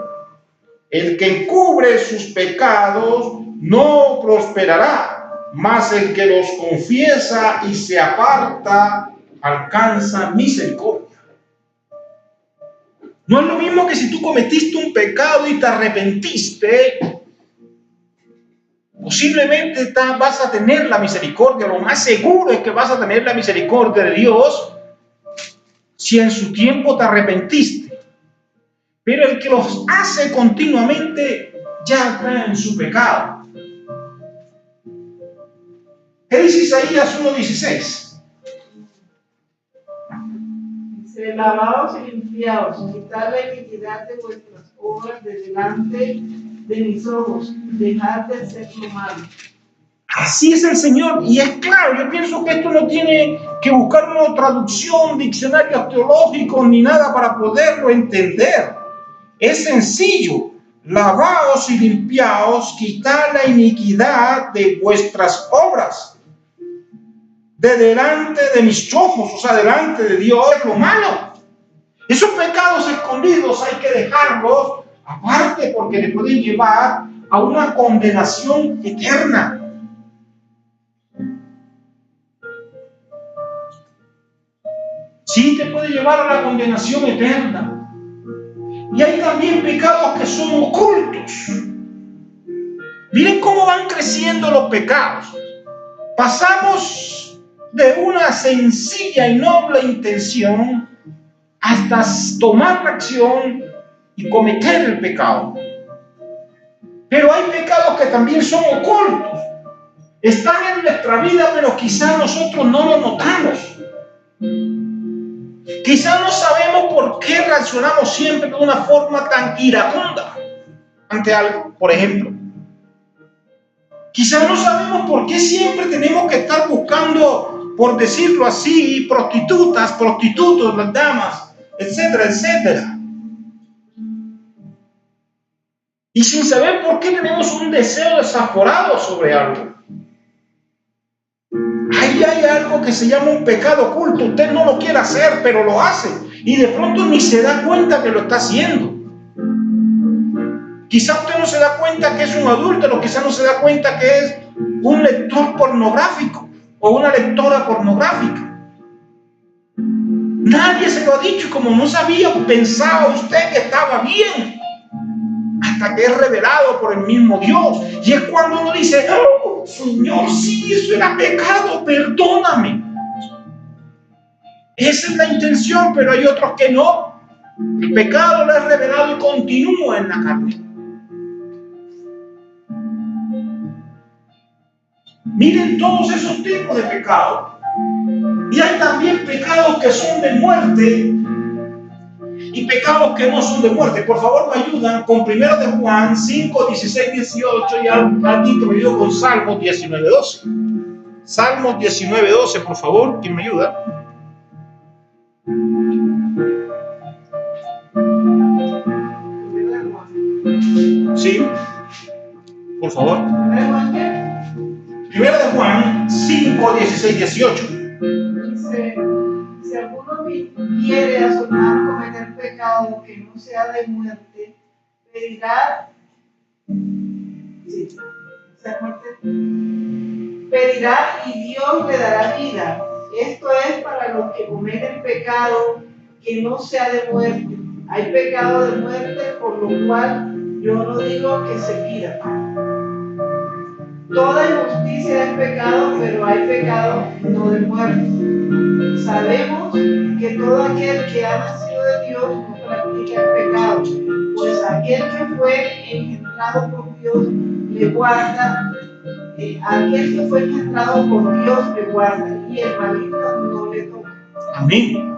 El que encubre sus pecados no prosperará, mas el que los confiesa y se aparta alcanza misericordia. No es lo mismo que si tú cometiste un pecado y te arrepentiste, posiblemente vas a tener la misericordia. Lo más seguro es que vas a tener la misericordia de Dios si en su tiempo te arrepentiste. Pero el que los hace continuamente ya está en su pecado. ¿Qué dice Isaías 1:16? Dice, lavaos y limpiaos, quitad la iniquidad de vuestras obras de delante de mis ojos, dejad de hacer lo malo. Así es el Señor, y es claro. Yo pienso que esto no tiene que buscar una traducción, diccionarios teológicos ni nada para poderlo entender. Es sencillo. Lavaos y limpiaos, quitad la iniquidad de vuestras obras de delante de mis ojos, o sea, delante de Dios, es lo malo. Esos pecados escondidos hay que dejarlos aparte, porque le pueden llevar a una condenación eterna. Sí, te puede llevar a la condenación eterna. Y hay también pecados que son ocultos. Miren cómo van creciendo los pecados. Pasamos de una sencilla y noble intención hasta tomar la acción y cometer el pecado. Pero hay pecados que también son ocultos. Están en nuestra vida, pero quizás nosotros no lo notamos. Quizás no sabemos por qué reaccionamos siempre de una forma tan iracunda ante algo, por ejemplo. Quizás no sabemos por qué siempre tenemos que estar buscando, por decirlo así, prostitutas, prostitutos, las damas, etcétera, etcétera. Y sin saber por qué tenemos un deseo desaforado sobre algo. Ahí hay algo que se llama un pecado oculto. Usted no lo quiere hacer, pero lo hace. Y de pronto ni se da cuenta que lo está haciendo. Quizá usted no se da cuenta que es un adúltero, quizá no se da cuenta que es un lector pornográfico o una lectora pornográfica. Nadie se lo ha dicho, como no sabía, pensaba usted que estaba bien. Hasta que es revelado por el mismo Dios. Y es cuando uno dice, oh, Señor, sí, eso era pecado, perdóname. Esa es la intención, pero hay otros que no. El pecado lo es revelado y continúa en la carne. Miren todos esos tipos de pecados. Y hay también pecados que son de muerte y pecados que no son de muerte. Por favor, me ayudan con 1 de Juan 5, 16, 18 y aquí que me ayudo con Salmos 19, 12. Salmos 19, 12, por favor, ¿quién me ayuda? Sí, por favor. 1 de Juan 5, 16, 18. Dice, si alguno quiere a su hermano cometer pecado que no sea de muerte, pedirá, pedirá y Dios le dará vida. Esto es para los que cometen pecado que no sea de muerte. Hay pecado de muerte, por lo cual yo no digo que se pida. Toda injusticia es pecado, pero hay pecado no de muerte. Sabemos que todo aquel que ha nacido de Dios no practica el pecado, pues aquel que fue engendrado por Dios le guarda, aquel que fue engendrado por Dios le guarda, y el maligno no le toca. Amén.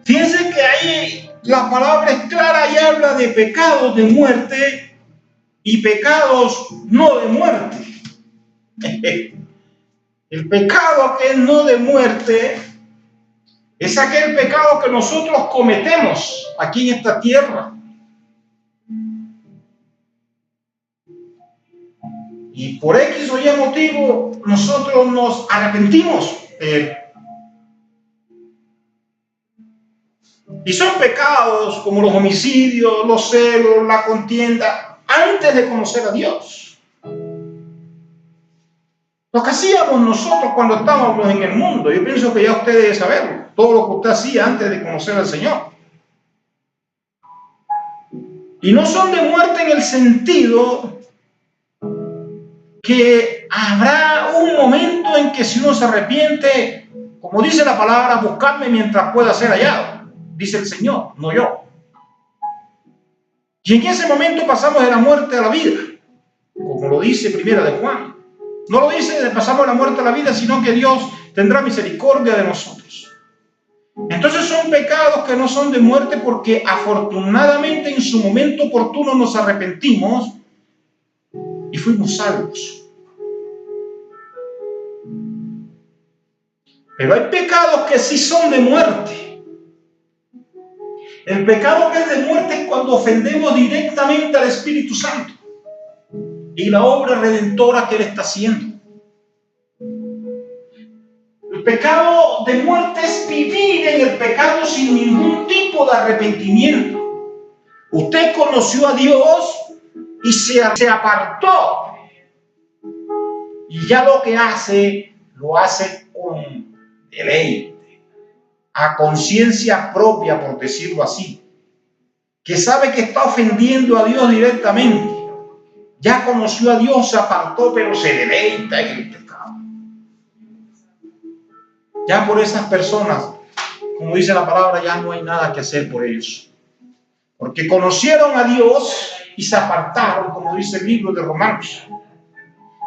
Fíjense que ahí la palabra es clara y habla de pecados de muerte y pecados no de muerte. El pecado que es no de muerte es aquel pecado que nosotros cometemos aquí en esta tierra. Y por X o Y motivo nosotros nos arrepentimos de él. Y son pecados como los homicidios, los celos, la contienda, antes de conocer a Dios. Lo que hacíamos nosotros cuando estábamos en el mundo, yo pienso que ya usted debe saberlo, todo lo que usted hacía antes de conocer al Señor. Y no son de muerte en el sentido que habrá un momento en que si uno se arrepiente, como dice la palabra, buscarme mientras pueda ser hallado, dice el Señor, no yo. Y en ese momento pasamos de la muerte a la vida, como lo dice 1 de Juan. No lo dice de pasamos de la muerte a la vida, sino que Dios tendrá misericordia de nosotros. Entonces son pecados que no son de muerte porque afortunadamente en su momento oportuno nos arrepentimos y fuimos salvos. Pero hay pecados que sí son de muerte. El pecado que es de muerte es cuando ofendemos directamente al Espíritu Santo y la obra redentora que Él está haciendo. El pecado de muerte es vivir en el pecado sin ningún tipo de arrepentimiento. Usted conoció a Dios y se apartó. Y ya lo que hace, lo hace con deleite, a conciencia propia, por decirlo así. Que sabe que está ofendiendo a Dios directamente. Ya conoció a Dios, se apartó, pero se deleita en el pecado. Ya por esas personas, como dice la palabra, ya no hay nada que hacer por ellos. Porque conocieron a Dios y se apartaron, como dice el libro de Romanos.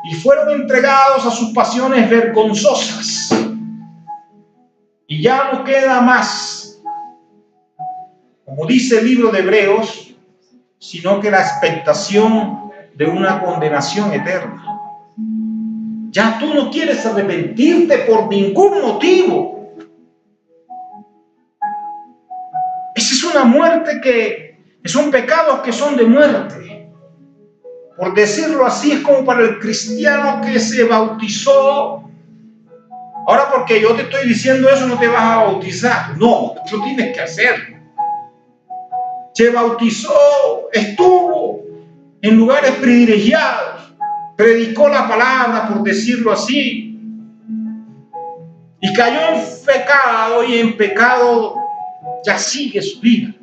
Y fueron entregados a sus pasiones vergonzosas. Y ya no queda más, como dice el libro de Hebreos, sino que la expectación de una condenación eterna. Ya tú no quieres arrepentirte por ningún motivo. Esa es una muerte son pecados que son de muerte. Por decirlo así, es como para el cristiano que se bautizó. Ahora, porque yo te estoy diciendo eso, no te vas a bautizar. No, tú lo tienes que hacer. Se bautizó, estuvo en lugares privilegiados, predicó la palabra, por decirlo así, y cayó en pecado, y en pecado ya sigue su vida.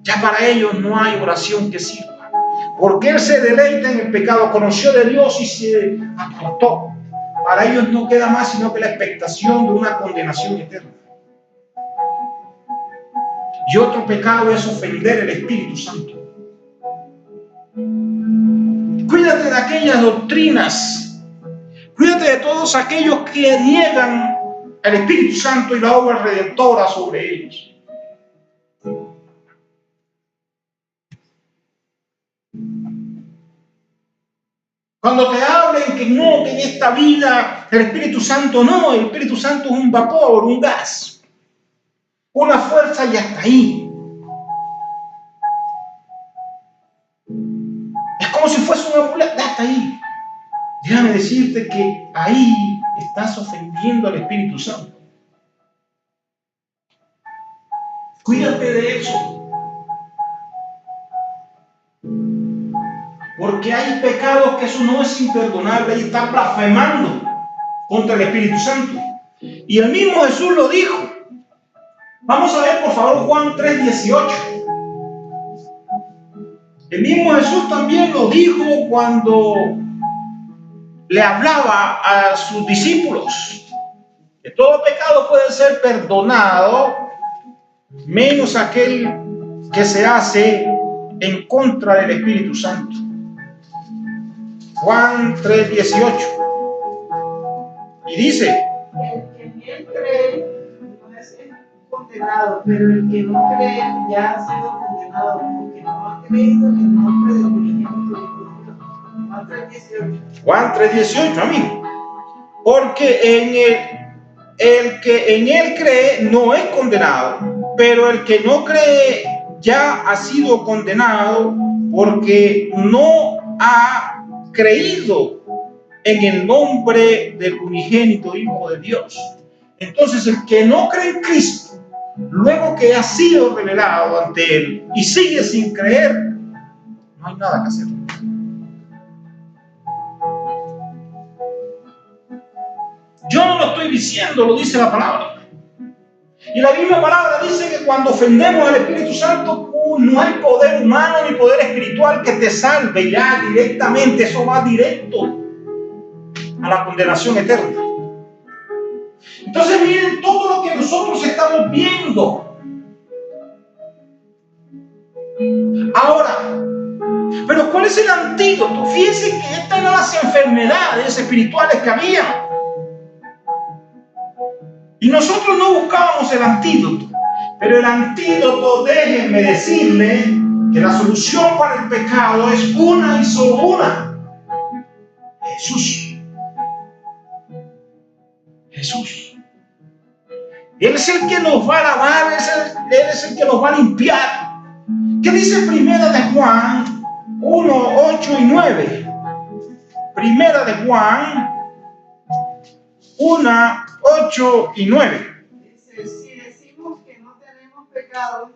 Ya para ellos no hay oración que sirva, porque él se deleita en el pecado, conoció de Dios y se apartó. Para ellos no queda más sino que la expectación de una condenación eterna. Y otro pecado es ofender el Espíritu Santo. Cuídate de aquellas doctrinas, cuídate de todos aquellos que niegan al Espíritu Santo y la obra redentora sobre ellos. Cuando te hablen que no, que en esta vida el Espíritu Santo no, el Espíritu Santo es un vapor, un gas, una fuerza y hasta ahí. Es como si fuese una amuleto, hasta ahí. Déjame decirte que ahí estás ofendiendo al Espíritu Santo. Cuídate de eso. Porque hay pecados que eso no es imperdonable y está blasfemando contra el Espíritu Santo. Y el mismo Jesús lo dijo. Vamos a ver por favor Juan 3:18. El mismo Jesús también lo dijo cuando le hablaba a sus discípulos. Que todo pecado puede ser perdonado, menos aquel que se hace en contra del Espíritu Santo. Juan 3:18. Y dice: el que en él cree no es condenado, pero el que no cree ya ha sido condenado, porque no ha creído en el nombre del unigénito Hijo de Dios. Juan 3:18. Juan 3:18, amigo. Porque el que en él cree no es condenado, pero el que no cree ya ha sido condenado porque no ha creído en el nombre del unigénito Hijo de Dios. Entonces, el que no cree en Cristo, luego que ha sido revelado ante él y sigue sin creer, no hay nada que hacer. Yo no lo estoy diciendo, lo dice la palabra. Y la misma palabra dice que cuando ofendemos al Espíritu Santo, no hay poder humano ni poder espiritual que te salve ya directamente. Eso va directo a la condenación eterna. Entonces miren todo lo que nosotros estamos viendo. Ahora, pero ¿cuál es el antídoto? Fíjense que estas eran las enfermedades espirituales que había. Y nosotros no buscábamos el antídoto. Pero el antídoto, déjenme decirle que la solución para el pecado es una y solo una: Jesús. Jesús. Él es el que nos va a lavar, Él es el que nos va a limpiar. ¿Qué dice Primera de Juan 1, 8 y 9? Primera de Juan 1, 8 y 9. Dice: si decimos que no tenemos pecado,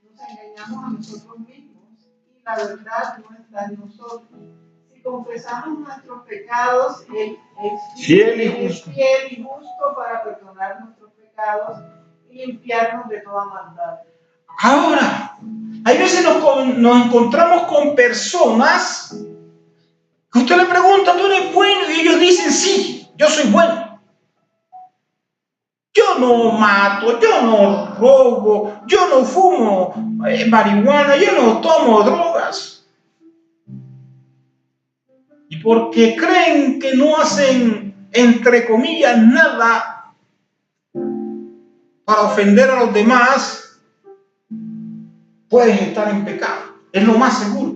nos engañamos a nosotros mismos y la verdad no está en nosotros. Si confesamos nuestros pecados, Él es fiel y justo para perdonar nuestros pecados y limpiarnos de toda maldad. Ahora, hay veces nos encontramos con personas que usted le pregunta: ¿tú eres bueno? Y ellos dicen sí. yo soy bueno. Yo no mato, yo no robo, yo no fumo marihuana, yo no tomo drogas. Y porque creen que no hacen, entre comillas, nada para ofender a los demás, puedes estar en pecado. Es lo más seguro.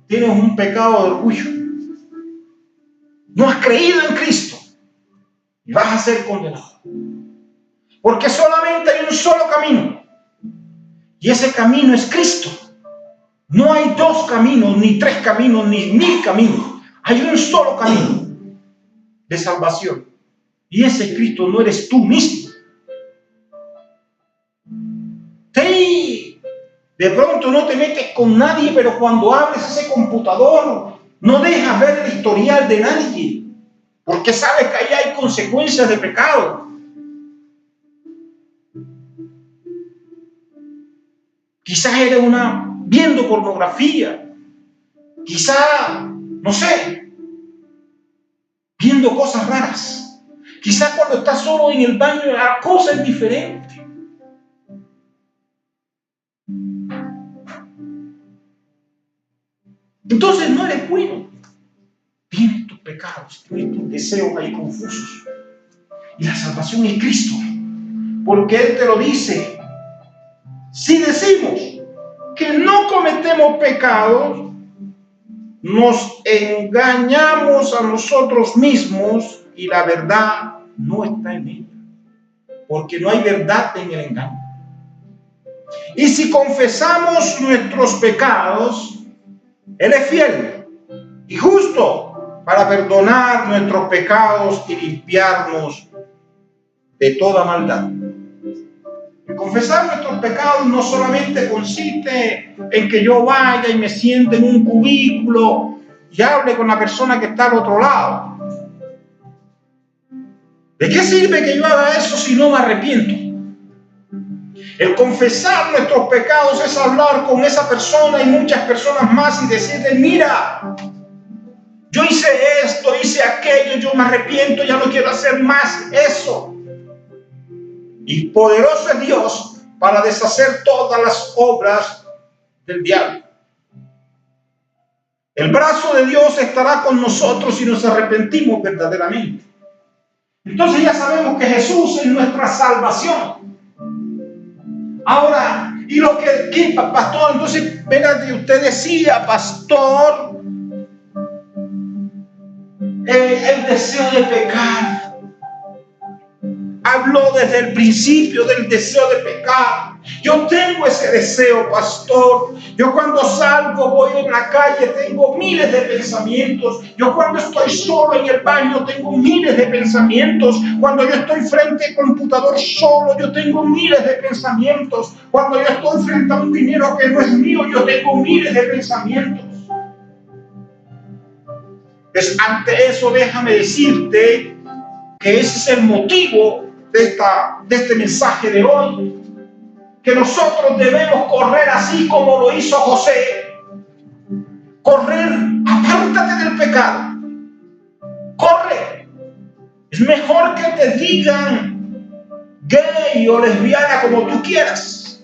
Tienes un pecado de orgullo. No has creído en Cristo y vas a ser condenado. Porque solamente hay un solo camino. Y ese camino es Cristo. No hay dos caminos, ni tres caminos, ni 1000 caminos. Hay un solo camino de salvación. Y ese Cristo no eres tú mismo. De pronto no te metes con nadie, pero cuando abres ese computador, no dejas ver el historial de nadie. Porque sabes que ahí hay consecuencias de pecado. Quizás eres viendo pornografía. Quizás, no sé, viendo cosas raras. Quizás cuando estás solo en el baño, la cosa es diferente. Entonces no eres bueno. Tienes tus pecados, tienes tus deseos ahí confusos. Y la salvación es Cristo. Porque Él te lo dice. Si decimos que no cometemos pecados, nos engañamos a nosotros mismos y la verdad no está en ella. Porque no hay verdad en el engaño. Y si confesamos nuestros pecados, Él es fiel y justo para perdonar nuestros pecados y limpiarnos de toda maldad. Confesar nuestros pecados no solamente consiste en que yo vaya y me siente en un cubículo y hable con la persona que está al otro lado. ¿De qué sirve que yo haga eso si no me arrepiento? El confesar nuestros pecados es hablar con esa persona y muchas personas más y decirle, mira, yo hice esto, hice aquello, yo me arrepiento, ya no quiero hacer más eso. Y poderoso es Dios para deshacer todas las obras del diablo. El brazo de Dios estará con nosotros si nos arrepentimos verdaderamente. Entonces ya sabemos que Jesús es nuestra salvación. Ahora, y lo que pastor, entonces, espérate, usted decía, pastor, el deseo de pecar. Habló desde el principio del deseo de pecar. Yo tengo ese deseo, pastor. Yo cuando salgo, voy en la calle, tengo miles de pensamientos. Yo cuando estoy solo en el baño, tengo miles de pensamientos. Cuando yo estoy frente al computador solo, yo tengo miles de pensamientos. Cuando yo estoy frente a un dinero que no es mío, yo tengo miles de pensamientos. Pues ante eso, déjame decirte que ese es el motivo de este mensaje de hoy, que nosotros debemos correr así como lo hizo José. Correr, apártate del pecado. Corre. Es mejor que te digan gay o lesbiana como tú quieras,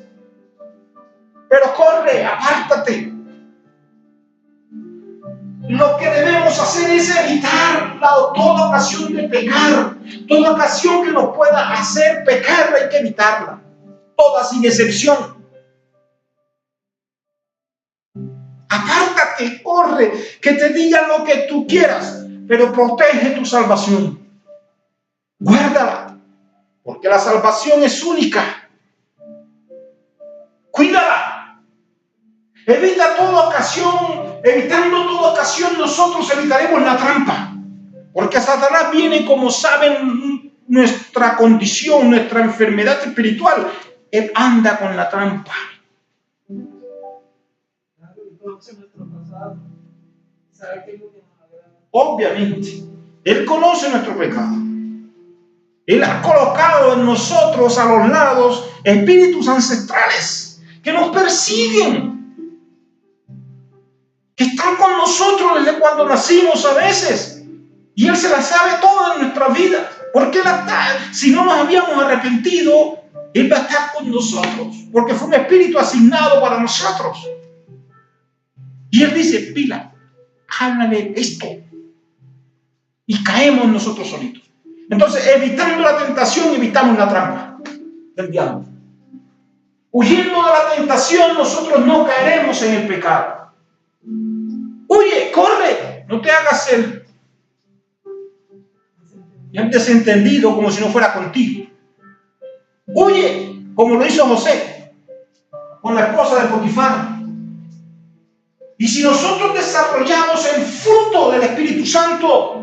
pero corre, apártate. Lo que debemos hacer es evitar toda ocasión de pecar. Toda ocasión que nos pueda hacer pecar hay que evitarla. Toda sin excepción. Apártate, corre, que te digan lo que tú quieras, pero protege tu salvación. Guárdala, porque la salvación es única. Cuídala. Evita toda ocasión, evitando toda ocasión, nosotros evitaremos la trampa. Porque Satanás viene, como saben, nuestra condición, nuestra enfermedad espiritual. Él anda con la trampa. Obviamente, Él conoce nuestro pecado. Él ha colocado en nosotros a los lados espíritus ancestrales que nos persiguen, que están con nosotros desde cuando nacimos a veces. Y Él se la sabe toda en nuestra vida. Porque si no nos habíamos arrepentido, Él va a estar con nosotros. Porque fue un espíritu asignado para nosotros. Y Él dice, pila, háblale esto. Y caemos nosotros solitos. Entonces, evitando la tentación, evitamos la trampa del diablo. Huyendo de la tentación, nosotros no caeremos en el pecado. Huye, corre, no te hagas el desentendido como si no fuera contigo. Huye, como lo hizo José con la esposa de Potifar. Y si nosotros desarrollamos el fruto del Espíritu Santo,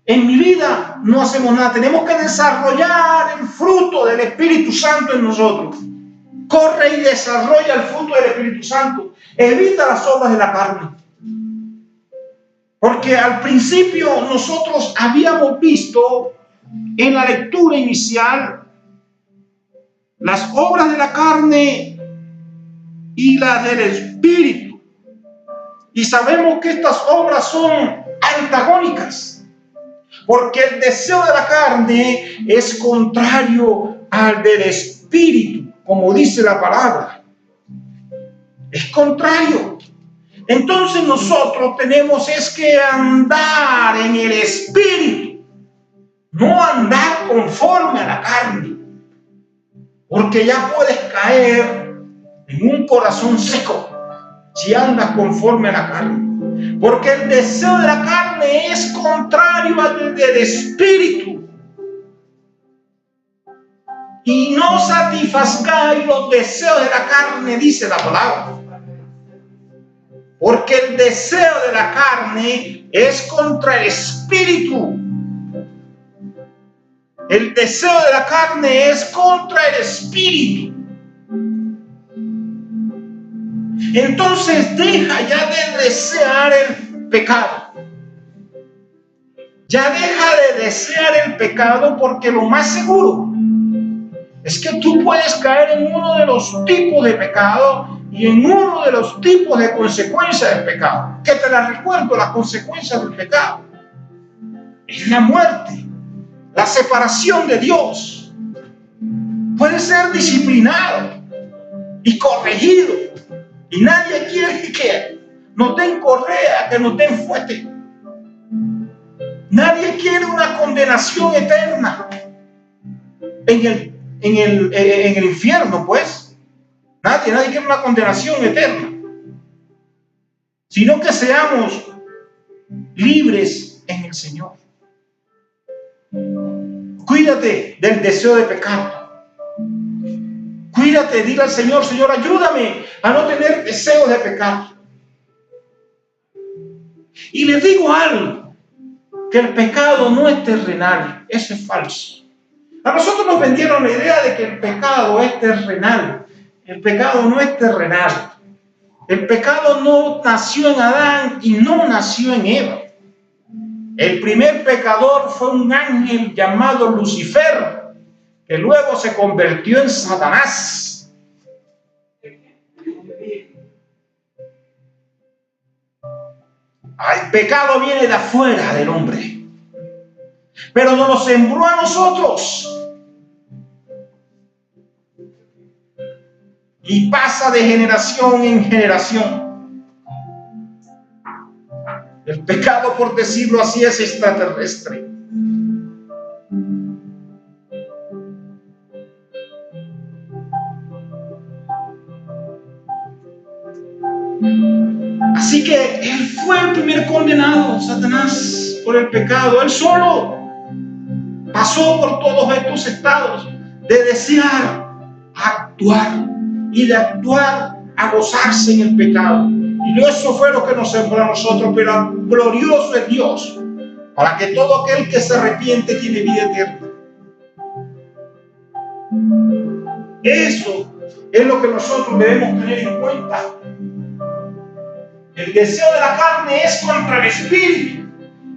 en mi vida no hacemos nada. Tenemos que desarrollar el fruto del Espíritu Santo en nosotros. Corre y desarrolla el fruto del Espíritu Santo. Evita las obras de la carne. Porque al principio nosotros habíamos visto en la lectura inicial las obras de la carne y las del Espíritu. Y sabemos que estas obras son antagónicas. Porque el deseo de la carne es contrario al del Espíritu, como dice la palabra. Es contrario. Entonces nosotros tenemos que andar en el Espíritu, no andar conforme a la carne. Porque ya puedes caer en un corazón seco si andas conforme a la carne. Porque el deseo de la carne es contrario al del Espíritu. Y no satisfagáis los deseos de la carne, dice la palabra. Porque el deseo de la carne es contra el Espíritu. El deseo de la carne es contra el Espíritu. Entonces deja ya de desear el pecado. Ya deja de desear el pecado, porque lo más seguro es que tú puedes caer en uno de los tipos de pecado y en uno de los tipos de consecuencias del pecado. Que te la recuerdo, las consecuencias del pecado es la muerte, la separación de Dios. Puede ser disciplinado y corregido. Y nadie quiere que nos den correa, que nos den fuerte. Nadie quiere una condenación eterna en el infierno, pues. Nadie quiere una condenación eterna. Sino que seamos libres en el Señor. Cuídate del deseo de pecado. Cuídate, dile al Señor, Señor, ayúdame a no tener deseos de pecar. Y les digo algo, que el pecado no es terrenal, eso es falso. A nosotros nos vendieron la idea de que el pecado es terrenal. El pecado no es terrenal. El pecado no nació en Adán y no nació en Eva. El primer pecador fue un ángel llamado Lucifer, que luego se convirtió en Satanás. El pecado viene de afuera del hombre, pero nos lo sembró a nosotros y pasa de generación en generación. El pecado, por decirlo así, es extraterrestre. Así que él fue el primer condenado, Satanás, por el pecado. Él solo pasó por todos estos estados de desear actuar y de actuar a gozarse en el pecado. Y eso fue lo que nos sembró a nosotros. Pero glorioso es Dios, para que todo aquel que se arrepiente tiene vida eterna. Eso es lo que nosotros debemos tener en cuenta. El deseo de la carne es contra el Espíritu,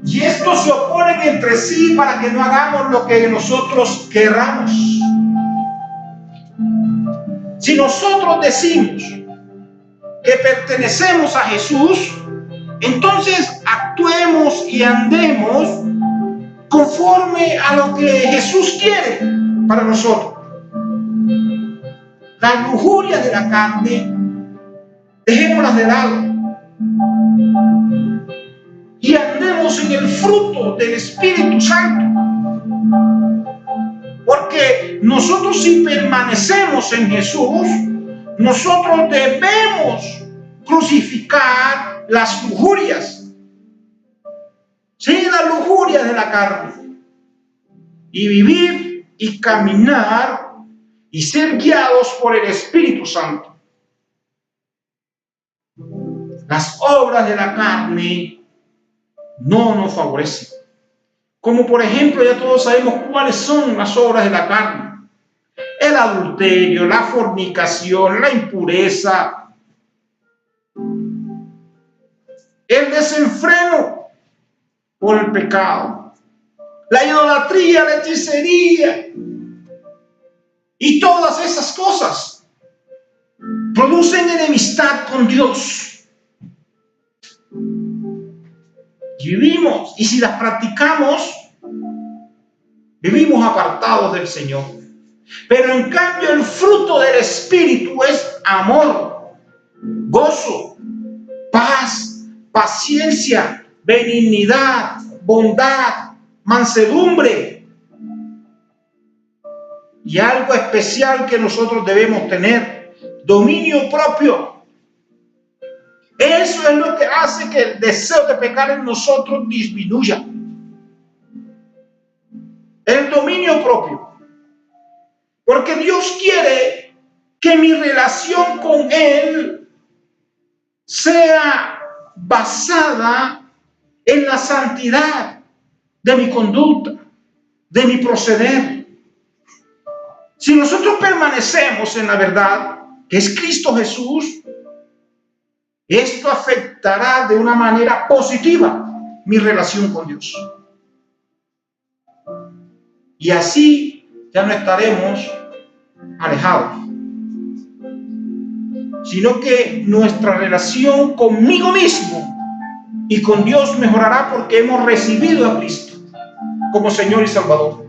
y estos se oponen entre sí para que no hagamos lo que nosotros querramos. Si nosotros decimos que pertenecemos a Jesús, entonces actuemos y andemos conforme a lo que Jesús quiere para nosotros. Las lujurias de la carne, dejémoslas de lado y andemos en el fruto del Espíritu Santo. Porque nosotros, si permanecemos en Jesús, nosotros debemos crucificar las lujurias. Sí, las lujurias de la carne. Y vivir y caminar y ser guiados por el Espíritu Santo. Las obras de la carne no nos favorecen. Como por ejemplo, ya todos sabemos cuáles son las obras de la carne. El adulterio, la fornicación, la impureza, el desenfreno por el pecado, la idolatría, la hechicería y todas esas cosas producen enemistad con Dios. Y vivimos, y si las practicamos, vivimos apartados del Señor. Pero en cambio el fruto del Espíritu es amor, gozo, paz, paciencia, benignidad, bondad, mansedumbre. Y algo especial que nosotros debemos tener, dominio propio. Eso es lo que hace que el deseo de pecar en nosotros disminuya. El dominio propio. Porque Dios quiere que mi relación con Él sea basada en la santidad de mi conducta, de mi proceder. Si nosotros permanecemos en la verdad, que es Cristo Jesús, esto afectará de una manera positiva mi relación con Dios. Y así ya no estaremos alejados, sino que nuestra relación conmigo mismo y con Dios mejorará porque hemos recibido a Cristo como Señor y Salvador.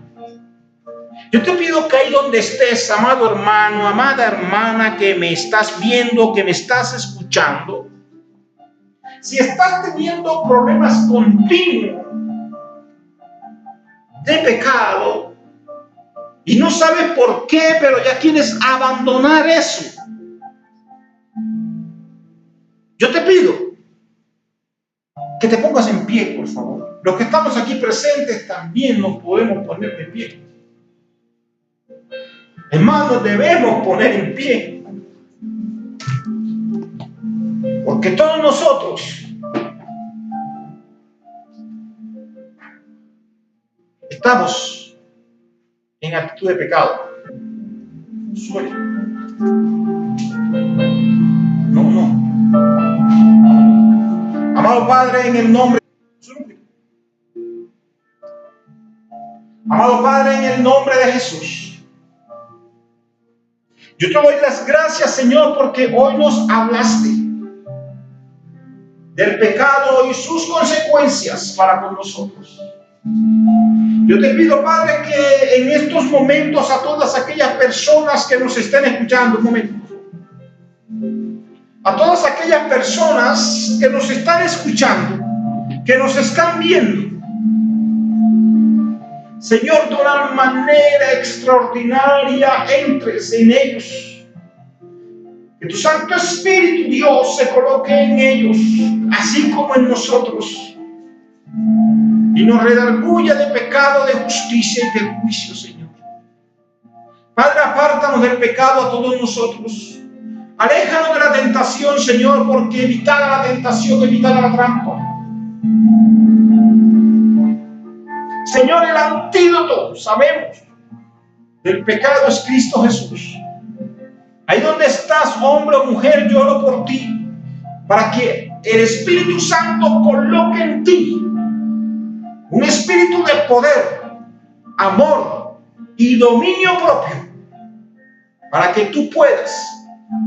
Yo te pido que ahí donde estés, amado hermano, amada hermana, que me estás viendo, que me estás escuchando, si estás teniendo problemas continuos de pecado y no sabes por qué, pero ya quieres abandonar eso, yo te pido que te pongas en pie, por favor. Los que estamos aquí presentes también nos podemos poner de pie. Hermanos, debemos poner en pie, porque todos nosotros estamos en actitud de pecado. Suele. No. Amado Padre, en el nombre de Jesús, yo te doy las gracias, Señor, porque hoy nos hablaste del pecado y sus consecuencias para con nosotros. Yo te pido, Padre, que en estos momentos a todas aquellas personas que nos estén escuchando, un momento, a todas aquellas personas que nos están escuchando, que nos están viendo, Señor, de una manera extraordinaria entres en ellos. Que tu Santo Espíritu, Dios, se coloque en ellos, así como en nosotros, y nos redarguya de pecado, de justicia y de juicio, Señor. Padre, apártanos del pecado a todos nosotros. Aléjanos de la tentación, Señor, porque evitar la tentación, evitar la trampa. Señor, el antídoto, sabemos, del pecado es Cristo Jesús. Ahí donde estás, hombre o mujer, yo oro por ti, para que el Espíritu Santo coloque en ti un espíritu de poder, amor y dominio propio, para que tú puedas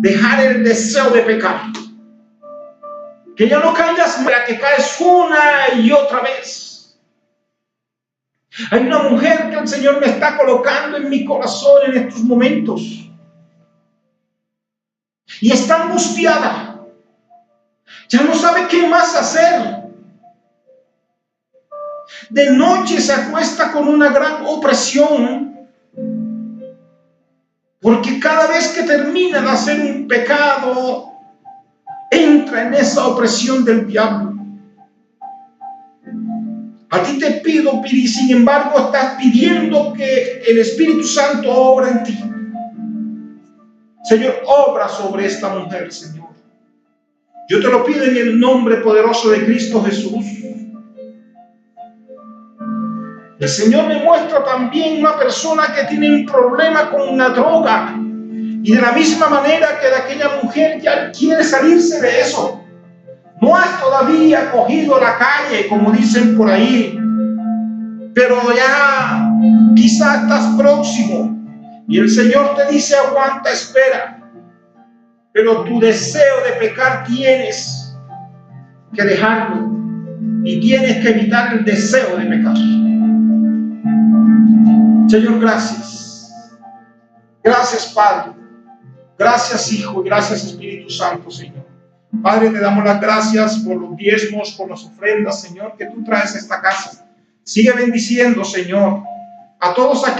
dejar el deseo de pecar Que ya no caigas, que caes una y otra vez. Hay una mujer que el Señor me está colocando en mi corazón en estos momentos. Y está angustiada. Ya no sabe qué más hacer. De noche se acuesta con una gran opresión. Porque cada vez que termina de hacer un pecado, entra en esa opresión del diablo. A ti te pido, Piri, sin embargo, estás pidiendo que el Espíritu Santo obra en ti. Señor, obra sobre esta mujer, Señor. Yo te lo pido en el nombre poderoso de Cristo Jesús. El Señor me muestra también una persona que tiene un problema con una droga. Y de la misma manera que de aquella mujer ya quiere salirse de eso. No has todavía cogido la calle, como dicen por ahí, pero ya quizás estás próximo. Y el Señor te dice, aguanta, espera. Pero tu deseo de pecar tienes que dejarlo. Y tienes que evitar el deseo de pecar. Señor, gracias. Gracias, Padre. Gracias, Hijo. Gracias, Espíritu Santo, Señor. Padre, te damos las gracias por los diezmos, por las ofrendas, Señor, que tú traes a esta casa. Sigue bendiciendo, Señor, a todos aquellos